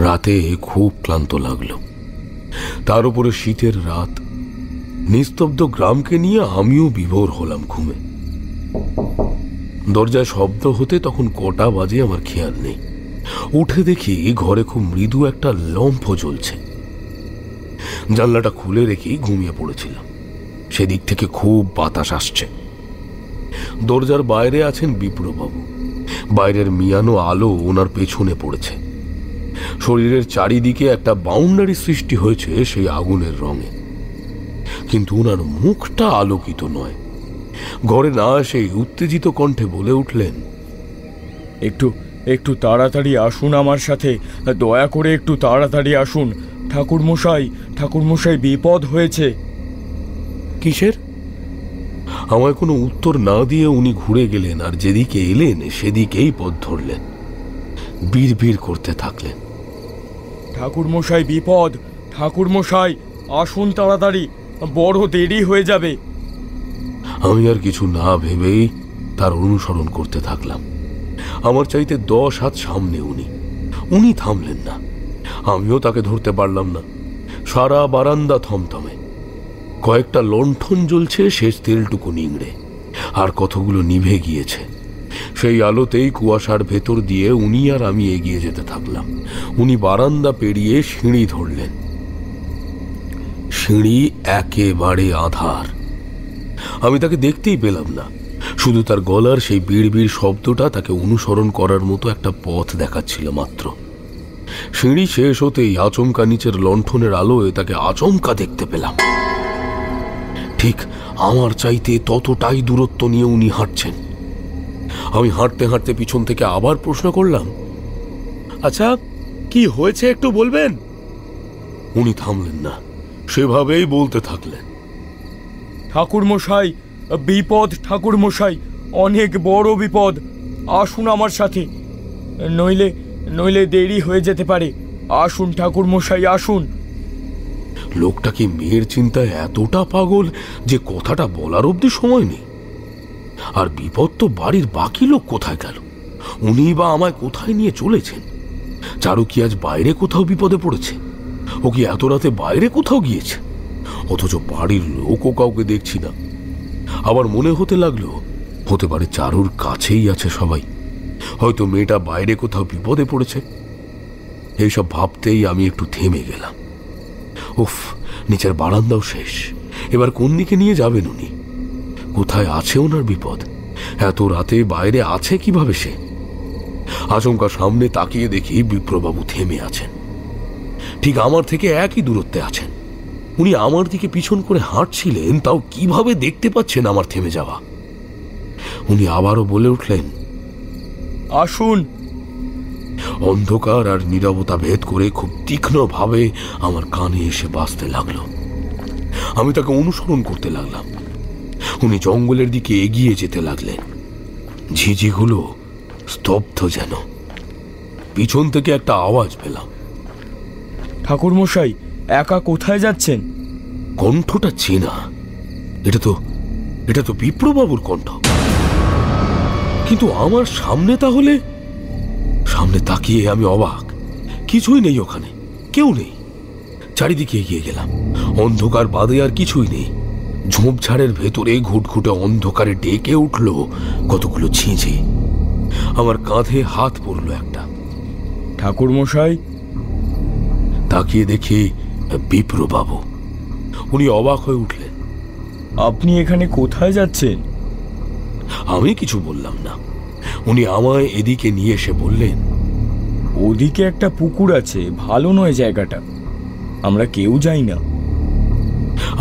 রাতে খুব ক্লান্ত লাগলো, তার উপরে শীতের রাত। নিস্তব্ধ গ্রামকে নিয়ে আমিও বিভোর হলাম ঘুমে। দরজায় শব্দ হতে তখন কটা বাজে আমার খেয়াল নেই। উঠে দেখি ঘরে খুব মৃদু একটা লম্ফ জ্বলছে। জানলাটা খুলে রেখেই ঘুমিয়ে পড়েছিলাম। সেদিক থেকে খুব বাতাস আসছে। দরজার বাইরে আছেন বিপ্রবাবু। বাইরের মিয়ানো আলো ওনার পেছনে পড়েছে। শরীরের চারিদিকে একটা বাউন্ডারি সৃষ্টি হয়েছে সেই আগুনের রঙে, কিন্তু ওনার মুখটা আলোকিত নয়। ঘরে না এসে উত্তেজিত কণ্ঠে বলে উঠলেন, একটু একটু তাড়াতাড়ি আসুন আমার সাথে, দয়া করে একটু তাড়াতাড়ি আসুন। ঠাকুরমশাই বিপদ হয়েছে। কিসের? আমায় কোনো উত্তর না দিয়ে উনি ঘুরে গেলেন, আর যেদিকে এলেন সেদিকেই পথ ধরলেন। বিড় করতে থাকলেন, ঠাকুরমশাই বিপদ, ঠাকুরমশাই আসুন তাড়াতাড়ি, বড় দেরি হয়ে যাবে। আমি আর কিছু না ভেবেই তার অনুসরণ করতে থাকলাম। আমার চাইতে 10 হাত সামনে উনি থামলেন না। আমিও তাকে ধরতে পারলাম না। সারা বারান্দা থমথমে। কয়েকটা লণ্ঠন জ্বলছে শেষ তেলটুকু নিংড়ে, আর কতগুলো নিভে গিয়েছে। সেই আলোতেই কুয়াশার ভেতর দিয়ে উনি আর আমি এগিয়ে যেতে থাকলাম। উনি বারান্দা পেরিয়ে সিঁড়ি ধরলেন। সিঁড়ি একেবারে আঁধার। আমি তাকে দেখতেই পেলাম না, শুধু তার গলার সেই বিড় শব্দটা তাকে অনুসরণ করার মতো একটা পথ দেখাচ্ছিল মাত্র। সিঁড়ি শেষ হতেই আচমকা নিচের লণ্ঠনের আলোয় তাকে আচমকা দেখতে পেলাম। ঠিক আমার চাইতে ততটাই দূরত্ব নিয়ে উনি হাঁটছেন। আমি হাঁটতে হাঁটতে পিছন থেকে আবার প্রশ্ন করলাম, আচ্ছা কি হয়েছে একটু বলবেন? উনি থামলেন না, সেভাবেই বলতে থাকলেন, ঠাকুরমশাই বিপদ, ঠাকুরমশাই অনেক বড় বিপদ, আসুন আমার সাথে, নইলে দেরি হয়ে যেতে পারে। আসুন ঠাকুরমশাই আসুন। লোকটা কি মেয়ের চিন্তায় এতটা পাগল যে কথাটা বলার অবধি সময় নেই? আর বিপদ তো বাড়ির বাকি লোক কোথায় গেল? উনি বা আমায় কোথায় নিয়ে চলেছেন? চারু কি আজ বাইরে কোথাও বিপদে পড়েছে? ও কি এত রাতে বাইরে কোথাও গিয়েছে? অথচ বাড়ির লোকও কাউকে দেখছি না। আবার মনে হতে লাগলো হতে পারে চারুর কাছেই আছে সবাই, হয়তো মেয়েটা বাইরে কোথাও বিপদে পড়েছে। এইসব ভাবতেই আমি একটু থেমে গেলাম। উফ, নিচের বারান্দাও শেষ। এবার কোন দিকে নিয়ে যাবেন উনি? কোথায় আছে ওনার বিপদ? এত রাতে বাইরে আছে কিভাবে সে? আচমকা সামনে তাকিয়ে দেখি বিপ্রবাবু থেমে আছেন। ঠিক আমার থেকে একই দূরত্বে আছেন। উনি আমার দিকে পিছন করে হাঁটছিলেন, তাও কিভাবে দেখতে পাচ্ছেন আমার থেমে যাওয়া? উনি আবারও বলে উঠলেন, আসুন। অন্ধকার আর নীরবতা ভেদ করে খুব তীক্ষ্ণভাবে আমার কানে এসে বাজতে লাগলো। আমি তাকে অনুসরণ করতে লাগলাম। উনি জঙ্গলের দিকে এগিয়ে যেতে লাগলেন। ঝিঝিগুলো স্তব্ধ যেন। পিছন থেকে একটা আওয়াজ পেলাম, ঠাকুরমশাই একা কোথায় যাচ্ছেন? কণ্ঠটা চেনা। এটা তো বিপ্রবাবুর কণ্ঠ। কিন্তু আমার সামনে তাহলে? সামনে তাকিয়ে আমি অবাক। কিছুই নেই ওখানে, কেউ নেই। চারিদিকে এগিয়ে গেলাম। অন্ধকার বাদে আর কিছুই নেই। ঝোপঝাড়ের ভেতরে ঘুটঘুটে অন্ধকারে ডেকে উঠল কতগুলো ঝিঁঝি। আমার কাঁধে হাত পড়ল একটা। ঠাকুরমশাই। তাকিয়ে দেখি বিপ্রবাবু। উনি অবাক হয়ে উঠলেন। আপনি এখানে কোথায় যাচ্ছেন? আমি কিছু বললাম না। উনি আমায় এদিকে নিয়ে এসে বললেন, ওদিকে একটা পুকুর আছে, ভালো নয় জায়গাটা, আমরা কেউ যাই না।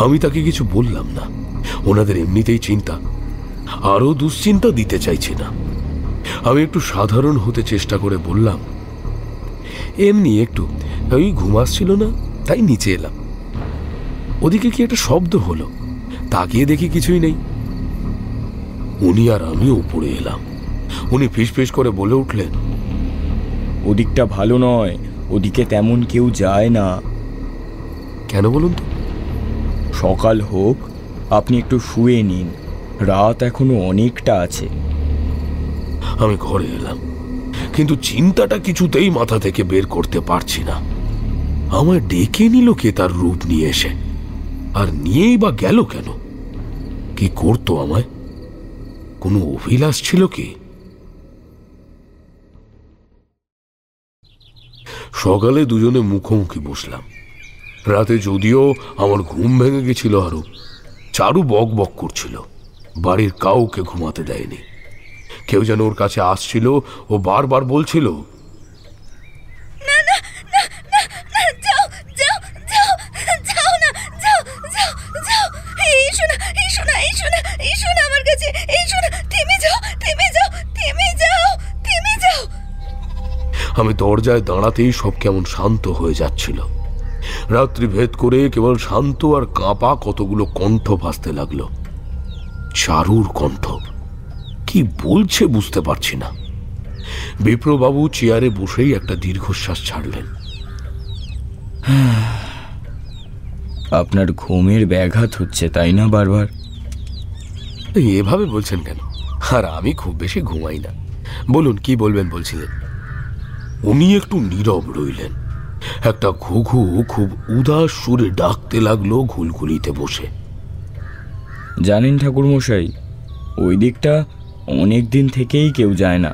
আমি তাকে কিছু বললাম না। ওনাদের এমনিতেই চিন্তা, আরো দুশ্চিন্তা দিতে চাইছি না। আমি একটু সাধারণ হতে চেষ্টা করে বললাম, এমনি একটু ওই ঘুম আসছিল না, তাই নিচে এলাম। ওদিকে কি একটা শব্দ হলো, তাকিয়ে দেখি কিছুই নেই। উনি আর আমি উপরে এলাম। উনি ফিসফিস করে বলে উঠলেন, ওদিকটা ভালো নয়, ওদিকে তেমন কেউ যায় না। কেন বলুন তো? সকাল হোক, আপনি একটু শুয়ে নিন, রাত এখনো অনেকটা আছে। আমি ঘরে এলাম, কিন্তু চিন্তাটা কিছুতেই মাথা থেকে বের করতে পারছি না। আমায় ডেকে নিল কে তার রূপ নিয়ে এসে? আর নিয়েই বা গেল কেন? কি করতো আমায়? কোনো অভিলাষ ছিল কি? সকালে দুজনে মুখোমুখি বসলাম। রাতে যদিও আমার ঘুম ভেঙে গেছিল আরো, চারু বক বক করছিল। বাড়ির কাউকে ঘুমাতে দেয়নি। কেউ যেন ওর কাছে আসছিল ও বারবার বলছিল, আমি দরজায় দাঁড়াতেই সব কেমন শান্ত হয়ে যাচ্ছিল। রাত্রি ভেদ করে কেবল শান্ত আর কাঁপা কতগুলো কণ্ঠ ভাসতে লাগলো। চারুর কণ্ঠ। কি বলছে বুঝতে পারছি না। বিপ্রবাবু চেয়ারে বসেই একটা দীর্ঘশ্বাস ছাড়লেন। আপনার ঘুমের ব্যাঘাত হচ্ছে, তাই না? বারবার এভাবে বলছেন কেন? আর আমি খুব বেশি ঘুমাই না। বলুন, কি বলবেন বলছিলেন? উনি একটু নীরব রইলেন। একটা ঘুঘু খুব উদাস সুরে ডাকতে লাগলো ঘুলঘুলিতে বসে। জানেন ঠাকুরমশাই, ওই দিকটা অনেক দিন থেকেই কেউ যায় না।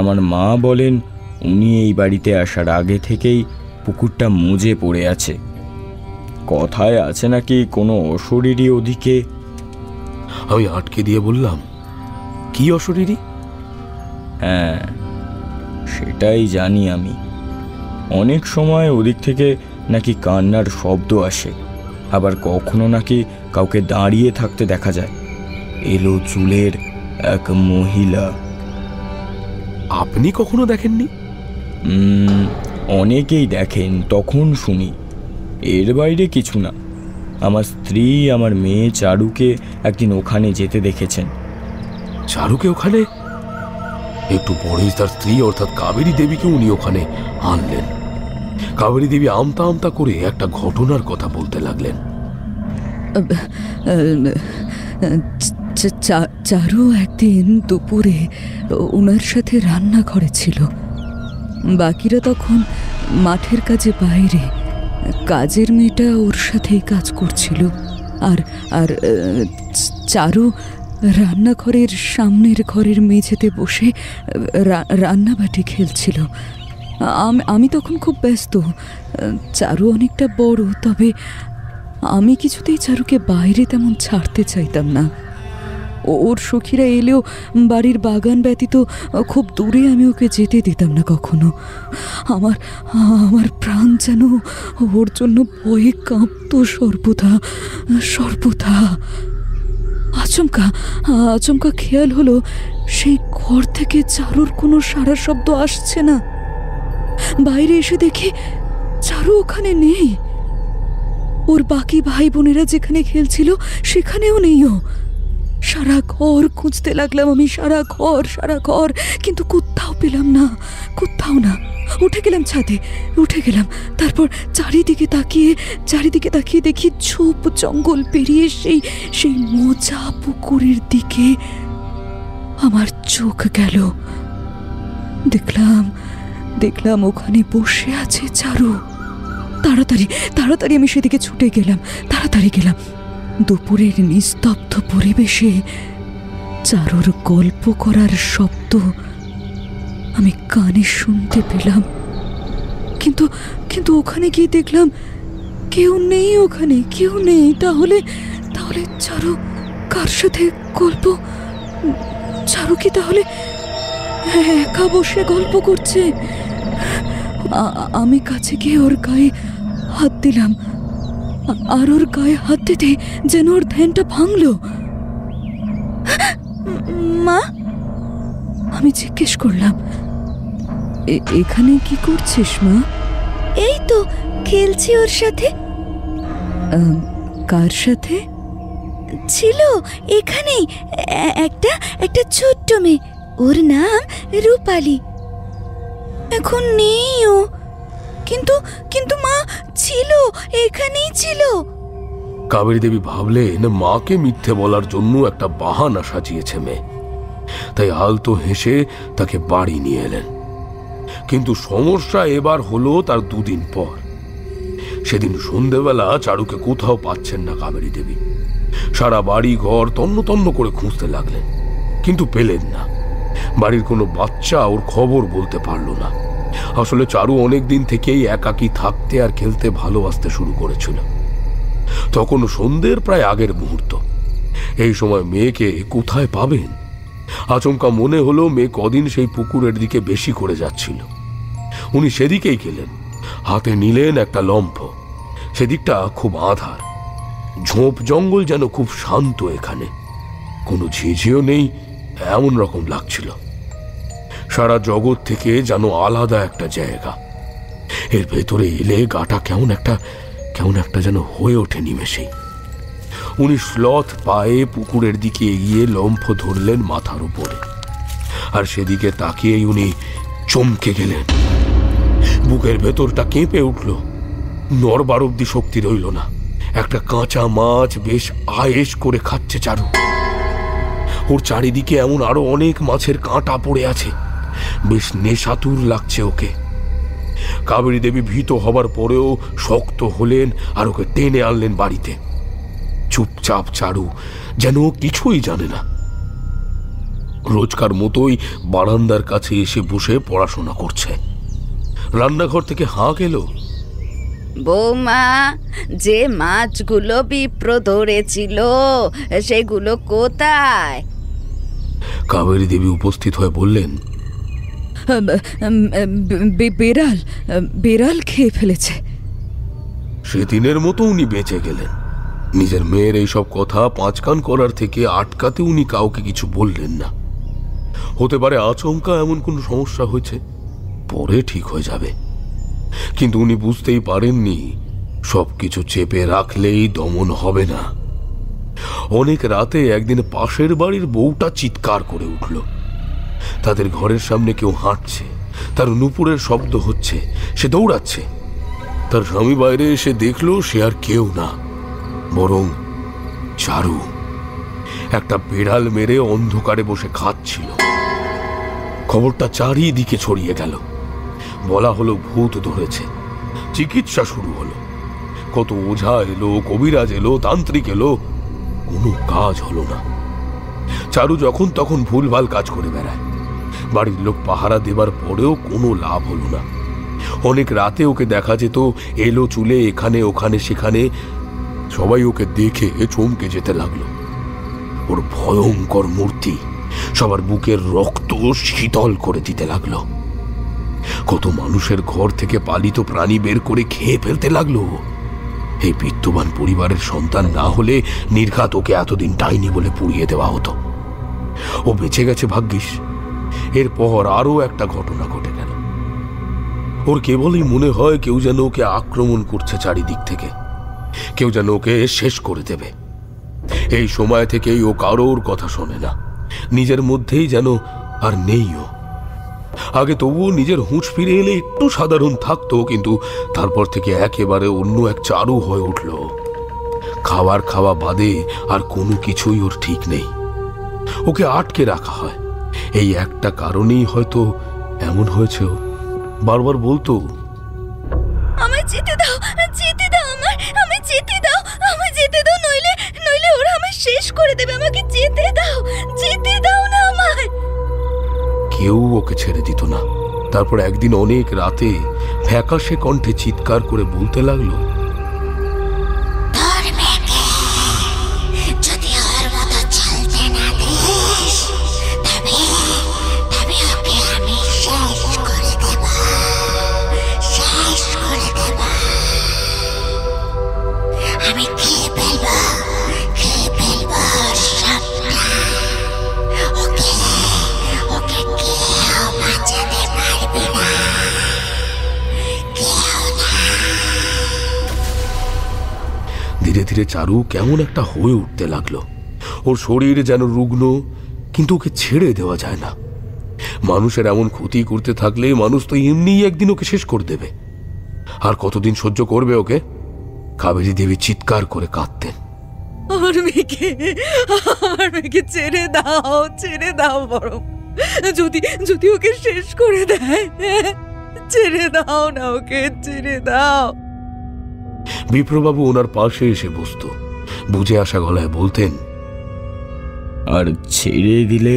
আমার মা বলেন উনি এই বাড়িতে আসার আগে থেকেই পুকুরটা মুজে পড়ে আছে। কথায় আছে নাকি কোনো অশরীরী ওদিকে। আমি আটকে দিয়ে বললাম, কি অশরীরী? হ্যাঁ, সেটাই জানি আমি। অনেক সময় ওদিক থেকে নাকি কান্নার শব্দ আসে, আবার কখনো নাকি কাউকে দাঁড়িয়ে থাকতে দেখা যায়। এলো চুলের এক মহিলা। আপনি কখনো দেখেননি? অনেকেই দেখেন, তখন শুনি। এর বাইরে কিছু না। আমার স্ত্রী আমার মেয়ে চারুকে একদিন ওখানে যেতে দেখেছেন। চারুকে ওখানে? একটু পরেই তার স্ত্রী অর্থাৎ কাবেরী দেবীকে উনি ওখানে আনলেন। কাবেরী দেবী আমতা আমতা করে একটা ঘটনার কথা বলতে লাগলেন। চারু একদিন দুপুরে ওনার সাথে রান্নাঘরে ছিল। বাকিরা তখন মাঠের কাজে বাইরে। কাজের মেয়েটা ওর সাথেই কাজ করছিল। আর আর চারু রান্নাঘরের সামনের ঘরের মেঝেতে বসে রান্নাবাটি খেলছিল। আমি তখন খুব ব্যস্ত। চারু অনেকটা বড়, তবে আমি কিছুতেই চারুকে বাইরে তেমন ছাড়তে চাইতাম না। ওর সখীরা এলেও বাড়ির বাগান ব্যতীত খুব দূরে আমি ওকে যেতে দিতাম না কখনো। আমার প্রাণ যেন ওর জন্য ভয়ে কাঁপত সর্বদা সর্বদা। আচমকা খেয়াল হলো সেই ঘর থেকে চারুর কোনো সারা শব্দ আসছে না। বাইরে এসে দেখি চারু ওখানে নেই। ওর বাকি ভাই বোনেরা যেখানে খেলছিল সেখানেও নেই ও। সারা ঘর খুঁজতে লাগলাম আমি, সারা ঘর, কিন্তু কোথাও পেলাম না, কোথাও না। উঠে গেলাম ছাদে, তারপর চারিদিকে তাকিয়ে দেখি ঝোপ জঙ্গল পেরিয়ে সেই মোজা পুকুরের দিকে আমার চোখ গেল। দেখলাম ওখানে বসে আছে চারু। তাড়াতাড়ি আমি সেদিকে ছুটে গেলাম, তাড়াতাড়ি গেলাম। দুপুরের নিস্তব্ধ পরিবেশে চারুর গল্প করার শব্দ আমি কানে শুনতে পেলাম। কিন্তু ওখানে গিয়ে দেখলাম কেউ নেই, ওখানে কেউ নেই। তাহলে চারু কার সাথে গল্প? চারু কি তাহলে একা বসে গল্প করছে? আমি কাছে গিয়ে ওর গায়ে হাত দিলাম, আর ওর গায়ে হাত দিতে যেন ওর ধ্যানটা ভাঙল। মা, আমি জিজ্ঞেস করলাম, এখানে কি করছিস মা? এই তো খেলছি ওর সাথে। কার সাথে? ছিল এখানেই একটা ছোট্ট মেয়ে, ওর নাম রূপালী। এখন নেই ও, কিন্তু মা ছিল, এখানেই ছিল। কাবেরী দেবী ভাবলেন মাকে মিথ্যে বলার জন্য একটা বাহানা সাজিয়েছে মেয়ে, তাই আলতো হেসে তাকে বাড়ি নিয়ে এলেন। কিন্তু সমস্যা এবার হলো তার দুদিন পর। সেদিন সন্ধেবেলা চারুকে কোথাও পাচ্ছেন না কাবেরী দেবী। সারা বাড়ি ঘর তন্ন তন্ন করে খুঁজতে লাগলেন, কিন্তু পেলেন না। বাড়ির কোনো বাচ্চা ওর খবর বলতে পারল না। আসলে চারু অনেক দিন থেকেই একাকী থাকতে আর খেলতে ভালোবাসতে শুরু করেছিল। তখন সন্ধ্যের প্রায় আগের মুহূর্ত। এই সময় মেয়েকে কোথায় পাবেন? আচমকা মনে হলো মেয়ে কদিন সেই পুকুরের দিকে বেশি করে যাচ্ছিল। উনি সেদিকেই গেলেন, হাতে নিলেন একটা লম্ফ। সেদিকটা খুব আঁধার, ঝোপ জঙ্গল যেন খুব শান্ত। এখানে কোনো ঝিঝিও নেই, এমন রকম লাগছিল। সারা জগৎ থেকে যেন আলাদা একটা জায়গা। এর ভেতরে এলে গাটা কেমন একটা যেন হয়ে ওঠে নিমেষেই। উনি শ্লথ পায়ে পুকুরের দিকে এগিয়ে লম্ফ ধরলেন মাথার উপরে, আর সেদিকে তাকিয়েই উনি চমকে গেলেন। বুকের ভেতরটা কেঁপে উঠল, নড়বার অব্দি শক্তি রইল না। একটা কাঁচা মাছ বেশ আয়েশ করে খাচ্ছে চারু। ওর চারিদিকে এমন আরো অনেক মাছের কাঁটা পড়ে আছে, বেশ নেশাতুর লাগছে ওকে। কাবেরী দেবী ভীত হবার পরেও শক্ত হলেন আর ওকে টেনে আনলেন বাড়িতে। চুপচাপ চারু যেন কিছুই জানে না, রোজকার মতোই বারান্দার কাছে এসে বসে পড়াশোনা করছে। রান্নাঘর থেকে হাঁক এলো, বৌমা, যে মাছগুলো বিপ্র ধরেছিল সেগুলো কোথায়? কাবেরী দেবী উপস্থিত হয়ে বললেন, বেড়াল খেয়ে ফেলেছে। সেদিনের মতো উনি বেঁচে গেলেন। নিজের মেয়ের এইসব কথা পাঁচ কান করার থেকে আটকাতে উনি কাউকে কিছু বললেন না। হতে পারে আচমকা এমন কোনো সমস্যা হয়েছে, পরে ঠিক হয়ে যাবে। কিন্তু উনি বুঝতেই পারেননি সবকিছু চেপে রাখলেই দমন হবে না। অনেক রাতে একদিন পাশের বাড়ির বউটা চিৎকার করে উঠল। তাদের ঘরের সামনে কেউ হাঁটছে, তার নুপুরের শব্দ হচ্ছে, সে দৌড়াচ্ছে। তার স্বামী বাইরে এসে দেখলো সে আর কেউ না, বরং চারু। একটা বেড়াল মেরে অন্ধকারে বসে খাচ্ছিল। খবরটা চারিদিকে ছড়িয়ে গেল। বলা হলো ভূত ধরেছে। চিকিৎসা শুরু হলো। কত ওঝা এলো, কবিরাজ এলো, তান্ত্রিক এলো, কোনো কাজ হলো না। চারু যখন তখন ভুলভাল কাজ করে বেড়ায়। বাড়ির লোক পাহারা দেবার পরেও কোনো লাভ হলো না। অনেক রাতে ওকে দেখা যেত এলো চুলে এখানে ওখানে সেখানে। সবাই ওকে দেখে চমকে যেতে লাগলো। ওর ভয়ঙ্কর মূর্তি সবার বুকের রক্ত শীতল করে দিতে লাগলো। কত মানুষের ঘর থেকে পালিত প্রাণী বের করে খেয়ে ফেলতে লাগলো। এই বিত্তবান পরিবারের সন্তান না হলে নির্ঘাত ওকে এতদিন ডাইনি বলে পুড়িয়ে দেওয়া হতো। ও বেঁচে গেছে ভাগ্যিস। এরপর আরো একটা ঘটনা ঘটে গেল। ওর কেবলই মনে হয় কেউ যেন ওকে আক্রমণ করছে চারিদিক থেকে, কেউ যেন ওকে শেষ করে দেবে। এই সময় থেকেই ও কারোর কথা শোনে না, নিজের মধ্যেই যেন আর নেই ও। আগে তবুও নিজের হুঁশ ফিরে এলে একটু সাধারণ থাকতো, কিন্তু তারপর থেকে একেবারে অন্য এক চারু হয়ে উঠল। খাওয়া বাদে আর কোনো কিছুই ওর ঠিক নেই। ওকে আটকে রাখা হয়। এই একটা কারণেই হয়তো এমন হয়েছে। বারবার বলতো, আমায় যেতে দাও, যেতে দাও, আমায় যেতে দাও, আমায় যেতে দাও, নইলে নইলে ওরা আমায় শেষ করে দেবে। আমাকে যেতে দাও না আমায়। কেউ ওকে ছেড়ে দিত না। তারপর একদিন অনেক রাতে ফ্যাকাশে কণ্ঠে চিৎকার করে বলতে লাগলো, তোর মেয়েকে যদি ওর মতো চলতে না দিস, তবে ওকে আমি শেষ করে দেব। আমি খেয়ে ফেলবো ওর সবটা। ওকে কেউ বাঁচাতে পারবে না, কেউ না। ধীরে ধীরে চারু কেমন একটা হয়ে উঠতে লাগলো। ওর শরীর যেন রুগ্ন, কিন্তু ওকে ছেড়ে দেওয়া যায় না। মানুষের এমন ক্ষতি করতে থাকলে মানুষ তো এমনিই একদিন ওকে শেষ করে দেবে। আর কতদিন সহ্য করবে ওকে? কাবেরী দেবী চিৎকার করে কাঁদতেন। আমার মেয়েকে ছেড়ে দাও বরং, যদি ওকে শেষ করে দেয়। ছেড়ে দাও না, ওকে ছেড়ে দাও। বিপ্রবাবু ওনার পাশে এসে বসত, বুঝে আসা গলায় বলতেন, আর ছেড়ে দিলে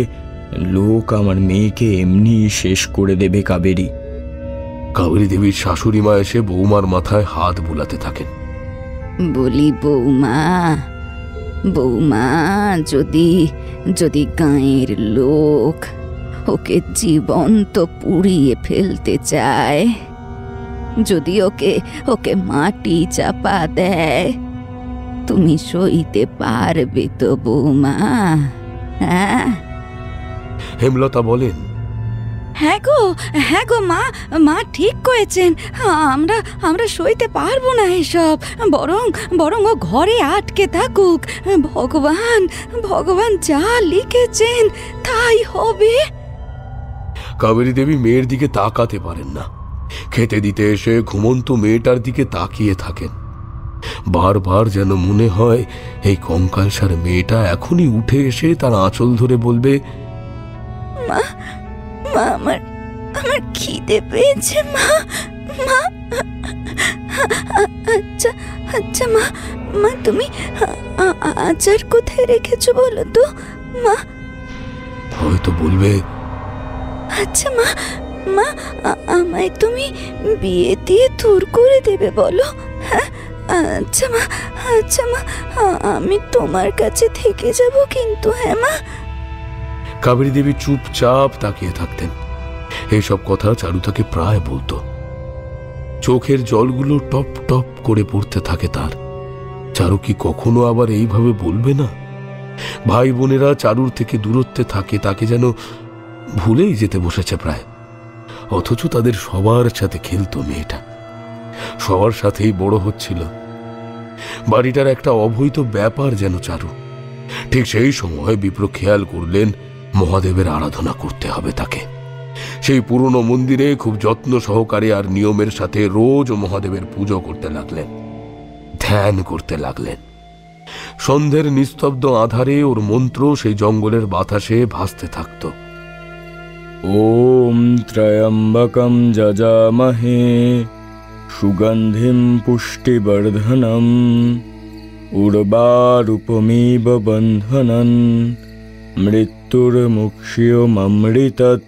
লোক আমার মেয়েকে এমনি শেষ করে দেবে কাবেরী। কাবেরী দেবীর শাশুড়ি মা এসে বৌমার মাথায় হাত বুলাতে থাকেন। বলি বৌমা, বৌমা, যদি যদি গাঁয়ের লোক ওকে জীবন্ত পুড়িয়ে ফেলতে চায়, যদি ওকে ওকে মাটি চাপা দেয়, তুমি সইতে পারবে তো বৌমা? হ্যাঁ হেমলতা বলেন, হ্যাঁ গো মা, মা ঠিক করেছেন। আমরা আমরা সইতে পারবো না এসব। বরং বরং ও ঘরে আটকে থাকুক। ভগবান ভগবান যা লিখেছেন তাই হবে। কাবেরী দেবী মেয়ের দিকে তাকাতে পারেন না। খেতে দিতে এসে ঘুমন্ত মেয়েটার দিকে তাকিয়ে থাকেন। বারবার যেন মনে হয় এই কঙ্কালসার মেয়েটা এখনই উঠে এসে তার আঁচল ধরে বলবে, মা, মা, আমার আমার খিদে পেয়েছে মা, মা। আচ্ছা আচ্ছা মা, মা তুমি আচার কোথায় রেখেছো বলো তো মা? হয়তো বলবে, আচ্ছা মা, মা, আমায় তুমি বিয়ে দিয়ে দূর করে দেবে বলো? হ্যাঁ, আচ্ছা মা, আচ্ছা মা, আমি তোমার কাছে থেকে যাব কিন্তু। হ্যাঁ মা। কাবেরী দেবী চুপচাপ তাকিয়ে থাকতেন। এইসব কথা চারুতাকে প্রায় বলতো। চোখের জলগুলো টপ টপ করে পড়তে থাকে তার। চারু কি কখনো আবার এইভাবে বলবে না? ভাই বোনেরা চারুর থেকে দূরত্বে থাকে, তাকে যেন ভুলেই যেতে বসেছে প্রায়। অথচ তাদের সবার সাথে খেলতো মেয়েটা, সবার সাথেই বড় হচ্ছিল। বাড়িটার একটা অবৈধ ব্যাপার যেন চারু। ঠিক সেই সময় বিপ্র খেয়াল করলেন মহাদেবের আরাধনা করতে হবে তাকে। সেই পুরনো মন্দিরে খুব যত্ন সহকারে আর নিয়মের সাথে রোজ মহাদেবের পুজো করতে লাগলেন, ধ্যান করতে লাগলেন। সন্ধ্যের নিস্তব্ধ আধারে ওর মন্ত্র সেই জঙ্গলের বাতাসে ভাসতে থাকত। ওম ত্রয়ম্বকম যজামহে সুগন্ধিম পুষ্টিবর্ধনম উর্বারুপমেব বন্ধনন মৃত্যুর্মুক্ষীয়মৃতৎ।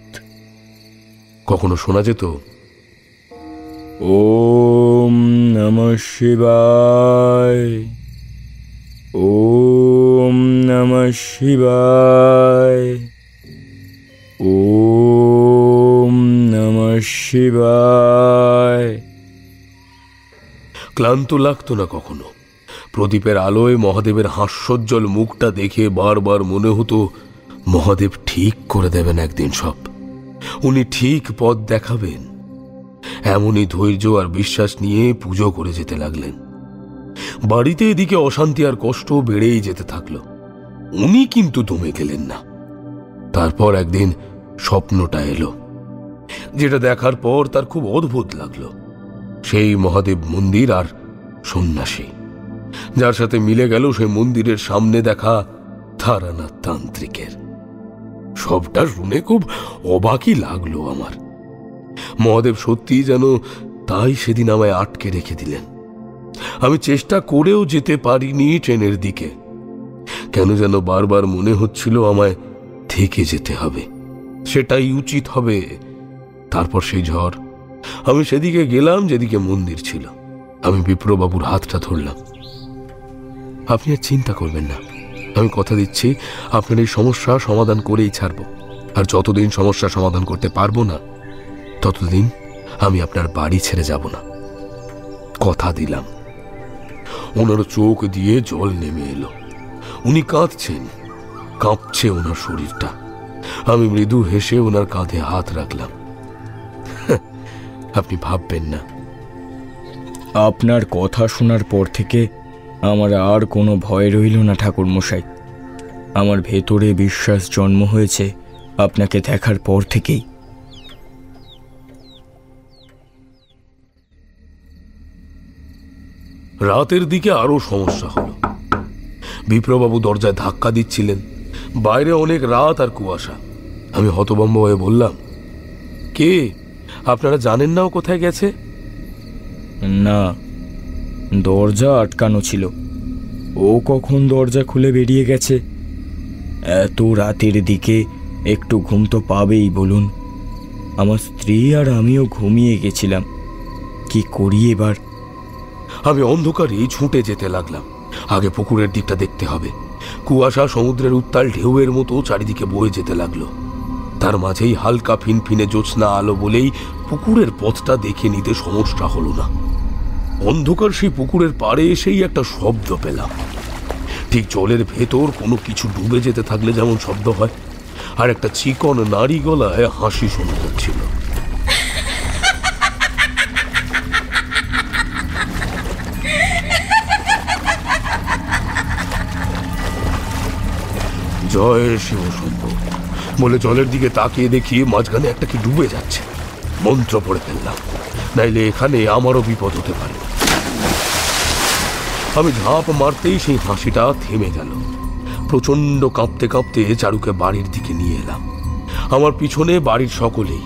কখনো শোনা যেত, ওম নমঃ শিবায়, ওম নমঃ শিবায়, ওম নমঃ শিবায়। ক্লান্ত লাগতো না কখনো। প্রদীপের আলোয় মহাদেবের হাস্যোজ্জ্বল মুখটা দেখে বারবার মনে হতো মহাদেব ঠিক করে দেবেন একদিন সব, উনি ঠিক পথ দেখাবেন। এমনই ধৈর্য আর বিশ্বাস নিয়ে পুজো করে যেতে লাগলেন। বাড়িতে এদিকে অশান্তি আর কষ্ট বেড়েই যেতে থাকলো। উনি কিন্তু দমে গেলেন না। তারপর একদিন স্বপ্নটা এলো, যেটা দেখার পর তার খুব অদ্ভুত লাগলো। সেই মহাদেব মন্দির আর সন্ন্যাসী, যার সাথে মিলে গেল সেই মন্দিরের সামনে দেখা তারানাথ তান্ত্রিকের। সবটা শুনে খুব অবাকই লাগলো আমার। মহাদেব সত্যি যেন তাই সেদিন আমায় আটকে রেখে দিলেন। আমি চেষ্টা করেও যেতে পারিনি ট্রেনের দিকে। কেন যেন বারবার মনে হচ্ছিল আমায় থেকে যেতে হবে, সেটাই উচিত হবে। তারপর সেই ঝড়, আমি সেদিকে গেলাম যেদিকে মন্দির ছিল। আমি বিপ্রবাবুর হাতটা ধরলাম। আপনি আর চিন্তা করবেন না, আমি কথা দিচ্ছি আপনার এই সমস্যা সমাধান করেই ছাড়ব। আর যতদিন সমস্যা সমাধান করতে পারবো না ততদিন আমি আপনার বাড়ি ছেড়ে যাব না, কথা দিলাম। ওনার চোখ দিয়ে জল নেমে এলো। উনি কাঁদছেন, কাঁপছে ওনার শরীরটা। আমি মৃদু হেসে ওনার কাঁধে হাত রাখলাম। আপনি ভাববেন না। আপনার কথা শোনার পর থেকে আমার আর কোনো ভয় রইল না ঠাকুর মশাই। আমার ভেতরে বিশ্বাস জন্ম হয়েছে আপনাকে দেখার পর থেকেই। রাতের দিকে আরো সমস্যা হলো। বিপ্রবাবু দরজায় ধাক্কা দিচ্ছিলেন। বাইরে অনেক রাত আর কুয়াশা। আমি হতভম্ব হয়ে বললাম, কে? আপনারা জানেন না ও কোথায় গেছে? না, দরজা আটকানো ছিল। ও কখন দরজা খুলে বেরিয়ে গেছে? এত রাতের দিকে একটু ঘুম তো পাবেই বলুন। আমার স্ত্রী আর আমিও ঘুমিয়ে গেছিলাম। কি করি এবার? আমি অন্ধকারেই ছুটে যেতে লাগলাম। আগে পুকুরের দিকটা দেখতে হবে। কুয়াশা সমুদ্রের উত্তাল ঢেউয়ের মতো চারিদিকে বয়ে যেতে লাগলো। তার মাঝেই হালকা ফিনফিনে জ্যোৎস্না আলো বলেই পুকুরের পথটা দেখে নিতে সমস্যা হলো না। অন্ধকার সেই পুকুরের পাড়ে এসেই একটা শব্দ পেলাম। ঠিক জলের ভেতর কোনো কিছু ডুবে যেতে থাকলে যেমন শব্দ হয়, আর একটা চিকন নারী গলায় হাসি শোনা যাচ্ছিল। জয় শিব শম্ভু বলে জলের দিকে তাকিয়ে দেখি মাঝখানে একটা কি ডুবে যাচ্ছে। মন্ত্র পড়ে ফেললাম, নাইলে এখানে আমারও বিপদ হতে পারে। আমি ঝাঁপ মারতেই সেই হাসিটা থেমে গেল। প্রচন্ড কাঁপতে কাঁপতে চারুকে বাড়ির দিকে নিয়ে এলাম। আমার পিছনে বাড়ির সকলেই।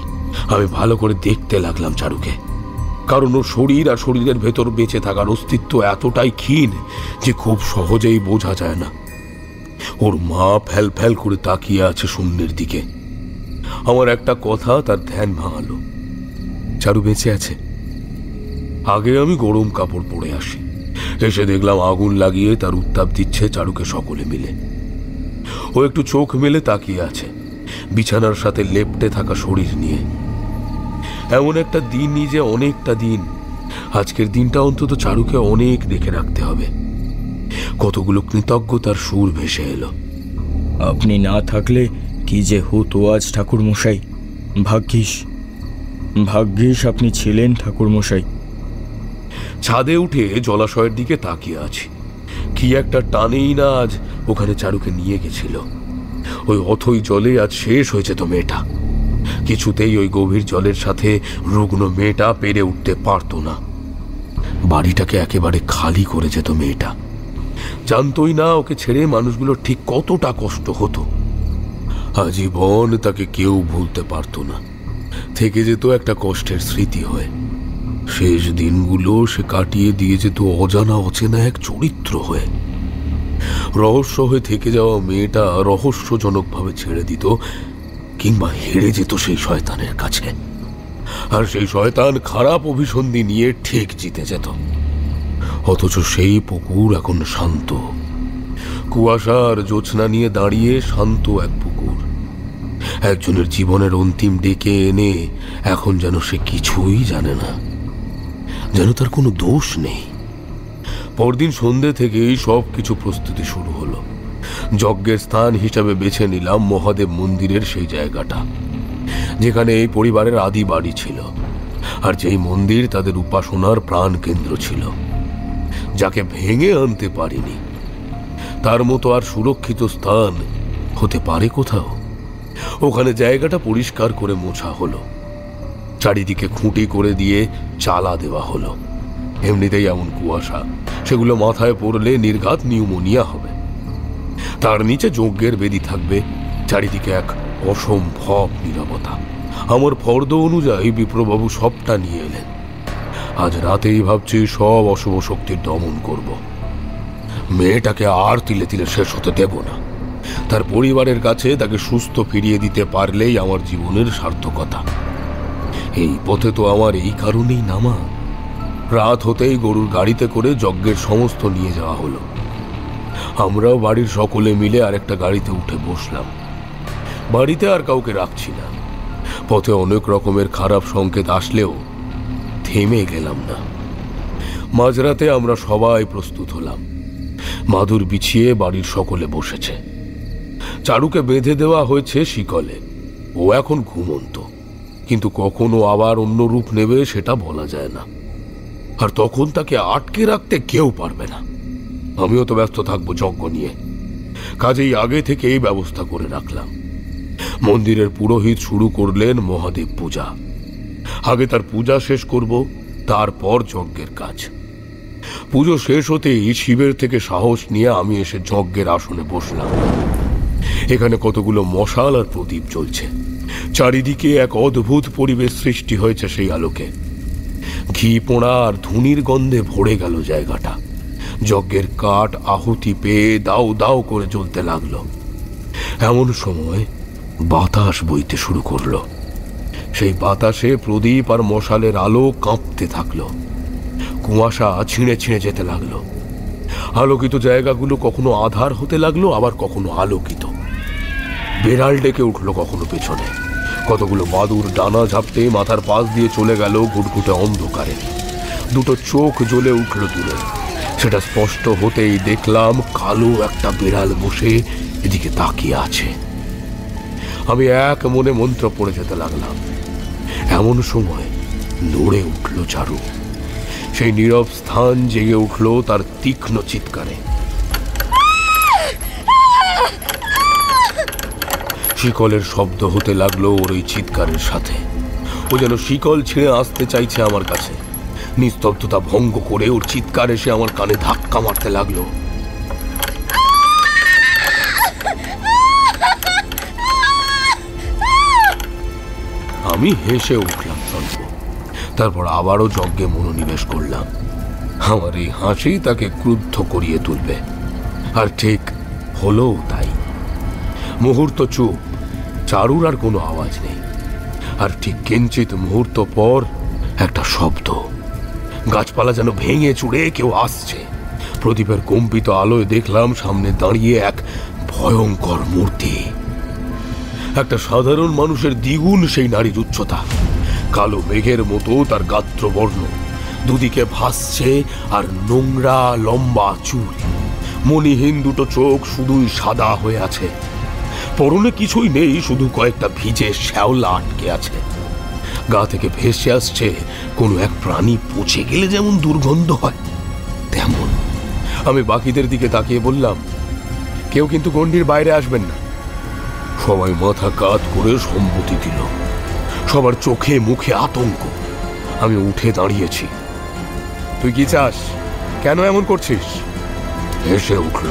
আমি ভালো করে দেখতে লাগলাম চারুকে, কারণ ওর শরীর আর শরীরের ভেতর বেঁচে থাকার অস্তিত্ব এতটাই ক্ষীণ যে খুব সহজেই বোঝা যায় না। ওর মা ফ্যাল ফ্যাল করে তাকিয়ে আছে শূন্যের দিকে। আমার একটা কথা তার ধ্যান ভাঙালো। চারু বেঁচে আছে। আগে আমি গরম কাপড় পরে আসি, এসে দেখলাম আগুন লাগিয়ে তার উত্তাপ দিচ্ছে চারুকে সকলে মিলে। ও একটু চোখ মেলে তাকিয়ে আছে, বিছানার সাথে লেপ্টে থাকা শরীর নিয়ে। এমন একটা দিনই যে অনেকটা দিন। আজকের দিনটা অন্তত চারুকে অনেক দেখে রাখতে হবে। কতগুলো কৃতজ্ঞতার সুর ভেসে এলো। আপনি না থাকলে কি যে হতো আজ ঠাকুরমশাই। ভাগ্যিস আপনি ছিলেন ঠাকুরমশাই। ছাদে উঠে জলাশয়ের দিকে তাকিয়ে আছি। কি একটা টানেই না আজ ওখানে চারুকে নিয়ে গেছিল। ওই অথই জলে আজ শেষ হয়েছে তো মেয়েটা। কিছুতেই ওই গভীর জলের সাথে রুগ্ন মেয়েটা পেরে উঠতে পারতো না। বাড়িটাকে একেবারে খালি করে যেত মেয়েটা। জানতোই না ওকে ছেড়ে মানুষগুলো ঠিক কতটা কষ্ট হতো। আজীবন তাকে কেউ ভুলতে পারতো না। থেকে যেত একটা কষ্টের স্মৃতি হয়ে। শেষ দিনগুলো সে কাটিয়ে দিয়ে যেত অজানা অচেনা এক চরিত্র হয়ে। রহস্য হয়ে থেকে যাওয়া মেয়েটা রহস্যজনকভাবে ছেড়ে দিত, কিংবা হেরে যেত সেই শয়তানের কাছে। আর সেই শয়তান খারাপ অভিসন্ধি নিয়ে ঠিক জিতে যেত। অথচ সেই পুকুর এখন শান্ত। কুয়াশা আর জ্যোৎস্না নিয়ে দাঁড়িয়ে শান্ত এক পুকুর। একজনের জীবনের অন্তিম ডেকে এনে এখন যেন সে কিছুই জানে না, যেন তার কোনো দোষ নেই। পরদিন সন্ধ্যে থেকেই সব কিছু প্রস্তুতি শুরু হলো। যজ্ঞের স্থান হিসাবে বেছে নিলাম মহাদেব মন্দিরের সেই জায়গাটা, যেখানে এই পরিবারের আদি বাড়ি ছিল, আর যেই মন্দির তাদের উপাসনার প্রাণ কেন্দ্র ছিল, যাকে ভেঙে আনতে পারিনি। তার মতো আর সুরক্ষিত স্থান হতে পারে কোথাও? ওখানে জায়গাটা পরিষ্কার করে মোছা হলো, চারিদিকে খুঁটি করে দিয়ে চালা দেওয়া হলো। এমনিতেই এমন কুয়াশা, সেগুলো মাথায় পড়লে নির্ঘাত নিউমোনিয়া হবে। তার নিচে যজ্ঞের বেদি থাকবে, চারিদিকে এক অসম্ভব নীরবতা। আমার ফর্দ অনুযায়ী বিপ্রবাবু সবটা নিয়ে এলেন। আজ রাতেই ভাবছি সব অশুভ শক্তির দমন করব। মেয়েটাকে আর তিলে তিলে শেষ হতে দেব না। তার পরিবারের কাছে তাকে সুস্থ ফিরিয়ে দিতে পারলেই আমার জীবনের সার্থকতা। এই পথে তো আমার এই কারণেই নামা। রাত হতেই গরুর গাড়িতে করে যজ্ঞের সমস্ত নিয়ে যাওয়া হলো। আমরাও বাড়ির সকলে মিলে আরেকটা গাড়িতে উঠে বসলাম। বাড়িতে আর কাউকে রাখছি না। পথে অনেক রকমের খারাপ সংকেত আসলেও থেমে গেলাম না। মাঝরাতে আমরা সবাই প্রস্তুত হলাম। মাদুর বিছিয়ে বাড়ির সকলে বসেছে। চারুকে বেঁধে দেওয়া হয়েছে শিকলে। ও এখন ঘুমন্ত, কিন্তু কখনো আবার অন্য রূপ নেবে সেটা বলা যায় না। আর তখন তাকে আটকে রাখতে কেউ পারবে না। আমিও তো ব্যস্ত থাকবো যজ্ঞ নিয়ে। কাজেই আগে থেকে এই ব্যবস্থা করে রাখলাম। মন্দিরের পুরোহিত শুরু করলেন মহাদেব পূজা। আগে তার পূজা শেষ করব, তারপর যজ্ঞের কাজ। পুজো শেষ হতেই শিবের থেকে সাহস নিয়ে আমি এসে যজ্ঞের আসনে বসলাম। এখানে কতগুলো মশাল আর প্রদীপ জ্বলছে। চারিদিকে এক অদ্ভুত পরিবেশ সৃষ্টি হয়েছে সেই আলোকে। ঘি পোড়া আর ধুনির গন্ধে ভরে গেল জায়গাটা। যজ্ঞের কাঠ আহুতি পেয়ে দাউ দাউ করে জ্বলতে লাগলো। এমন সময় বাতাস বইতে শুরু করলো। সেই বাতাসে প্রদীপ আর মশালের আলো কাঁপতে থাকলো। কুয়াশা ছিঁড়ে ছিঁড়ে যেতে লাগলো। আলোকিত জায়গাগুলো কখনো আধার হতে লাগলো, আবার কখনো আলোকিত। বেড়াল ডেকে উঠলো কখনো পেছনে। কতগুলো বাদুর ডানা ঝাপটে মাথার পাশ দিয়ে চলে গেল ঘুটঘুটে অন্ধকারে। দুটো চোখ জ্বলে উঠল দূরে। সেটা স্পষ্ট হতেই দেখলাম কালো একটা বিড়াল বসে এদিকে তাকিয়ে আছে। আমি এক মনে মন্ত্র পড়ে যেতে লাগলাম। এমন সময় নড়ে উঠল চারু। সেই নীরব স্থান জেগে উঠল তার তীক্ষ্ণ চিৎকারে। শিকলের শব্দ হতে লাগলো ওর ওই চিৎকারের সাথে। ও যেন শিকল ছিঁড়ে আসতে চাইছে আমার কাছে। নিস্তব্ধতা ভঙ্গ করে ওর চিৎকার এসে আমার কানে ধাক্কা মারতে লাগলো। আমি হেসে উঠলাম স্বল্প। তারপর আবারও যজ্ঞে মনোনিবেশ করলাম। আমার এই হাসি তাকে ক্রুদ্ধ করিয়ে তুলবে। আর ঠিক হলো তাই। মুহূর্ত চুপ, চারুর আর কোনো আওয়াজ নেই। আর ঠিক কিঞ্চিত মুহূর্ত পর একটা শব্দ। গাছপালা যেন ভেঙে চুড়ে কেউ আসছে। প্রদীপের কম্পিত আলোয় দেখলাম সামনে দাঁড়িয়ে এক ভয়ঙ্কর মূর্তি। একটা সাধারণ মানুষের দ্বিগুণ সেই নারীর উচ্চতা। কালো মেঘের মতো তার গাত্রবর্ণ। দুদিকে ভাসছে আর নোংরা লম্বা চুল। মণিহীন দুটো চোখ শুধুই সাদা হয়ে আছে। পরনে কিছুই নেই, শুধু কয়েকটা ভিজে শ্যাওলা আটকে আছে। গা থেকে ভেসে আসছে কোনো এক প্রাণী পচে গেলে যেমন দুর্গন্ধ হয় তেমন। আমি বাকিদের দিকে তাকিয়ে বললাম, কেউ কিন্তু গণ্ডির বাইরে আসবেন না। সবাই মাথা কাত করে সম্মতি দিল। সবার চোখে মুখে আতঙ্ক। আমি উঠে দাঁড়িয়েছি। তুই কি চাস? কেন এমন করছিস? হেসে উঠল।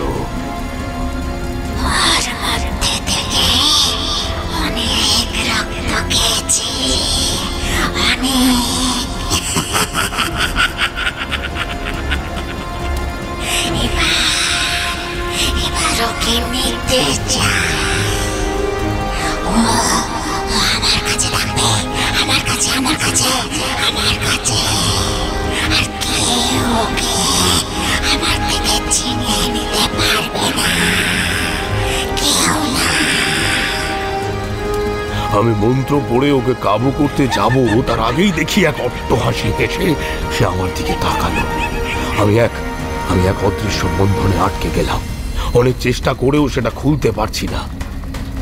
আমি মন্ত্র পড়ে ওকে কাবু করতে যাব, তার আগেই দেখি এক অট্টহাসি হেসে সে আমার দিকে তাকালো। আমি এক অদৃশ্য বন্ধনে আটকে গেলাম। অনেক চেষ্টা করেও সেটা খুলতে পারছি না।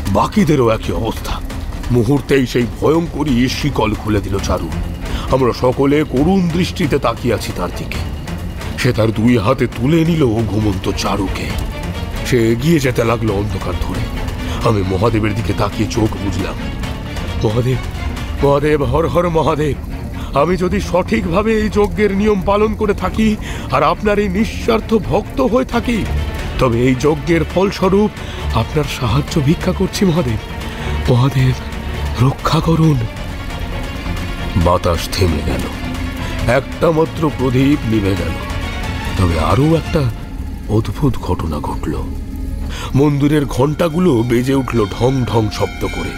বাকিদেরও একই অবস্থা। মুহূর্তেই সেই ভয়ঙ্করী শিকল খুলে দিল চারু। আমরা সকলে করুণ দৃষ্টিতে তাকিয়ে আছি তার দিকে। সে তার দুই হাতে তুলে নিল ঘুমন্ত চারুকে। সে এগিয়ে যেতে লাগলো অন্ধকার ধরে। আমি মহাদেবের দিকে তাকিয়ে চোখ বুঝলাম। মহাদেব, মহাদেব, হর হর মহাদেব। আমি যদি সঠিকভাবে এই যজ্ঞের নিয়ম পালন করে থাকি আর আপনার এই নিঃস্বার্থ ভক্ত হয়ে থাকি, তবে এই যজ্ঞের ফলস্বরূপ আপনার সাহায্য ভিক্ষা করছি মহাদেব। মহাদেব, রক্ষা করুন। বাতাস থেমে গেল। একটা মাত্র প্রদীপ নিভে গেল। তবে আরো একটা অদ্ভুত ঘটনা ঘটল। মন্দিরের ঘণ্টাগুলো বেজে উঠল ঢং ঢং শব্দ করে।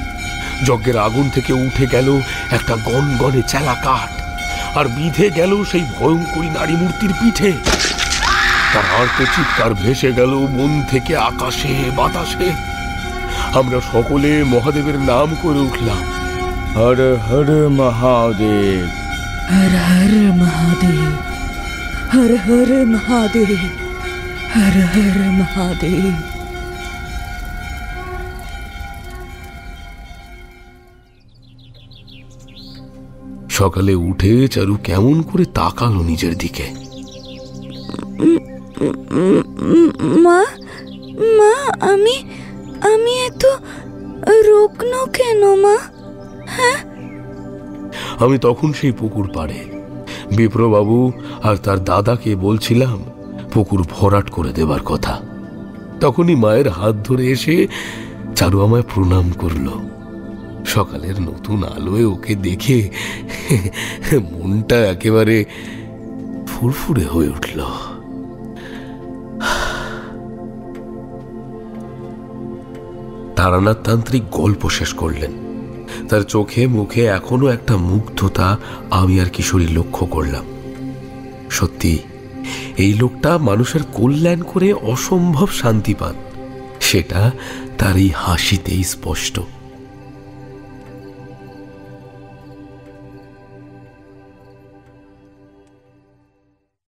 যজ্ঞের আগুন থেকে উঠে গেল একটা গনগনে চেলা কাঠ, আর বিঁধে গেল সেই ভয়ঙ্করী নারী মূর্তির পিঠে। তার আর্ত চিৎকার ভেসে গেল মন থেকে আকাশে বাতাসে। আমরা সকলে মহাদেবের নাম করে উঠলাম, হর হর মহাদেব, হর হর মহাদেব, হর হর মহাদেব, হর হর মহাদেব। সকালে উঠে চারু কেমন করে তাকালো নিজের দিকে। মা, মা, আমি এত রুগ্ন কেন মা? হ্যাঁ, আমি তখন সেই পুকুর পাড়ে বিপ্রবাবু আর তার দাদাকে বলছিলাম পুকুর ভরাট করে দেবার কথা। তখনই মায়ের হাত ধরে এসে চারু আমায় প্রণাম করলো। সকালের নতুন আলোয় ওকে দেখে মনটা একেবারে ফুরফুরে হয়ে উঠল। তারানাথ তান্ত্রিক গল্প শেষ করলেন। তার চোখে মুখে এখনো একটা মুগ্ধতা আমি আর কিশোরী লক্ষ্য করলাম। সত্যি এই লোকটা মানুষের কল্যাণ করে অসম্ভব শান্তি পান, সেটা তার এই হাসিতেই স্পষ্ট।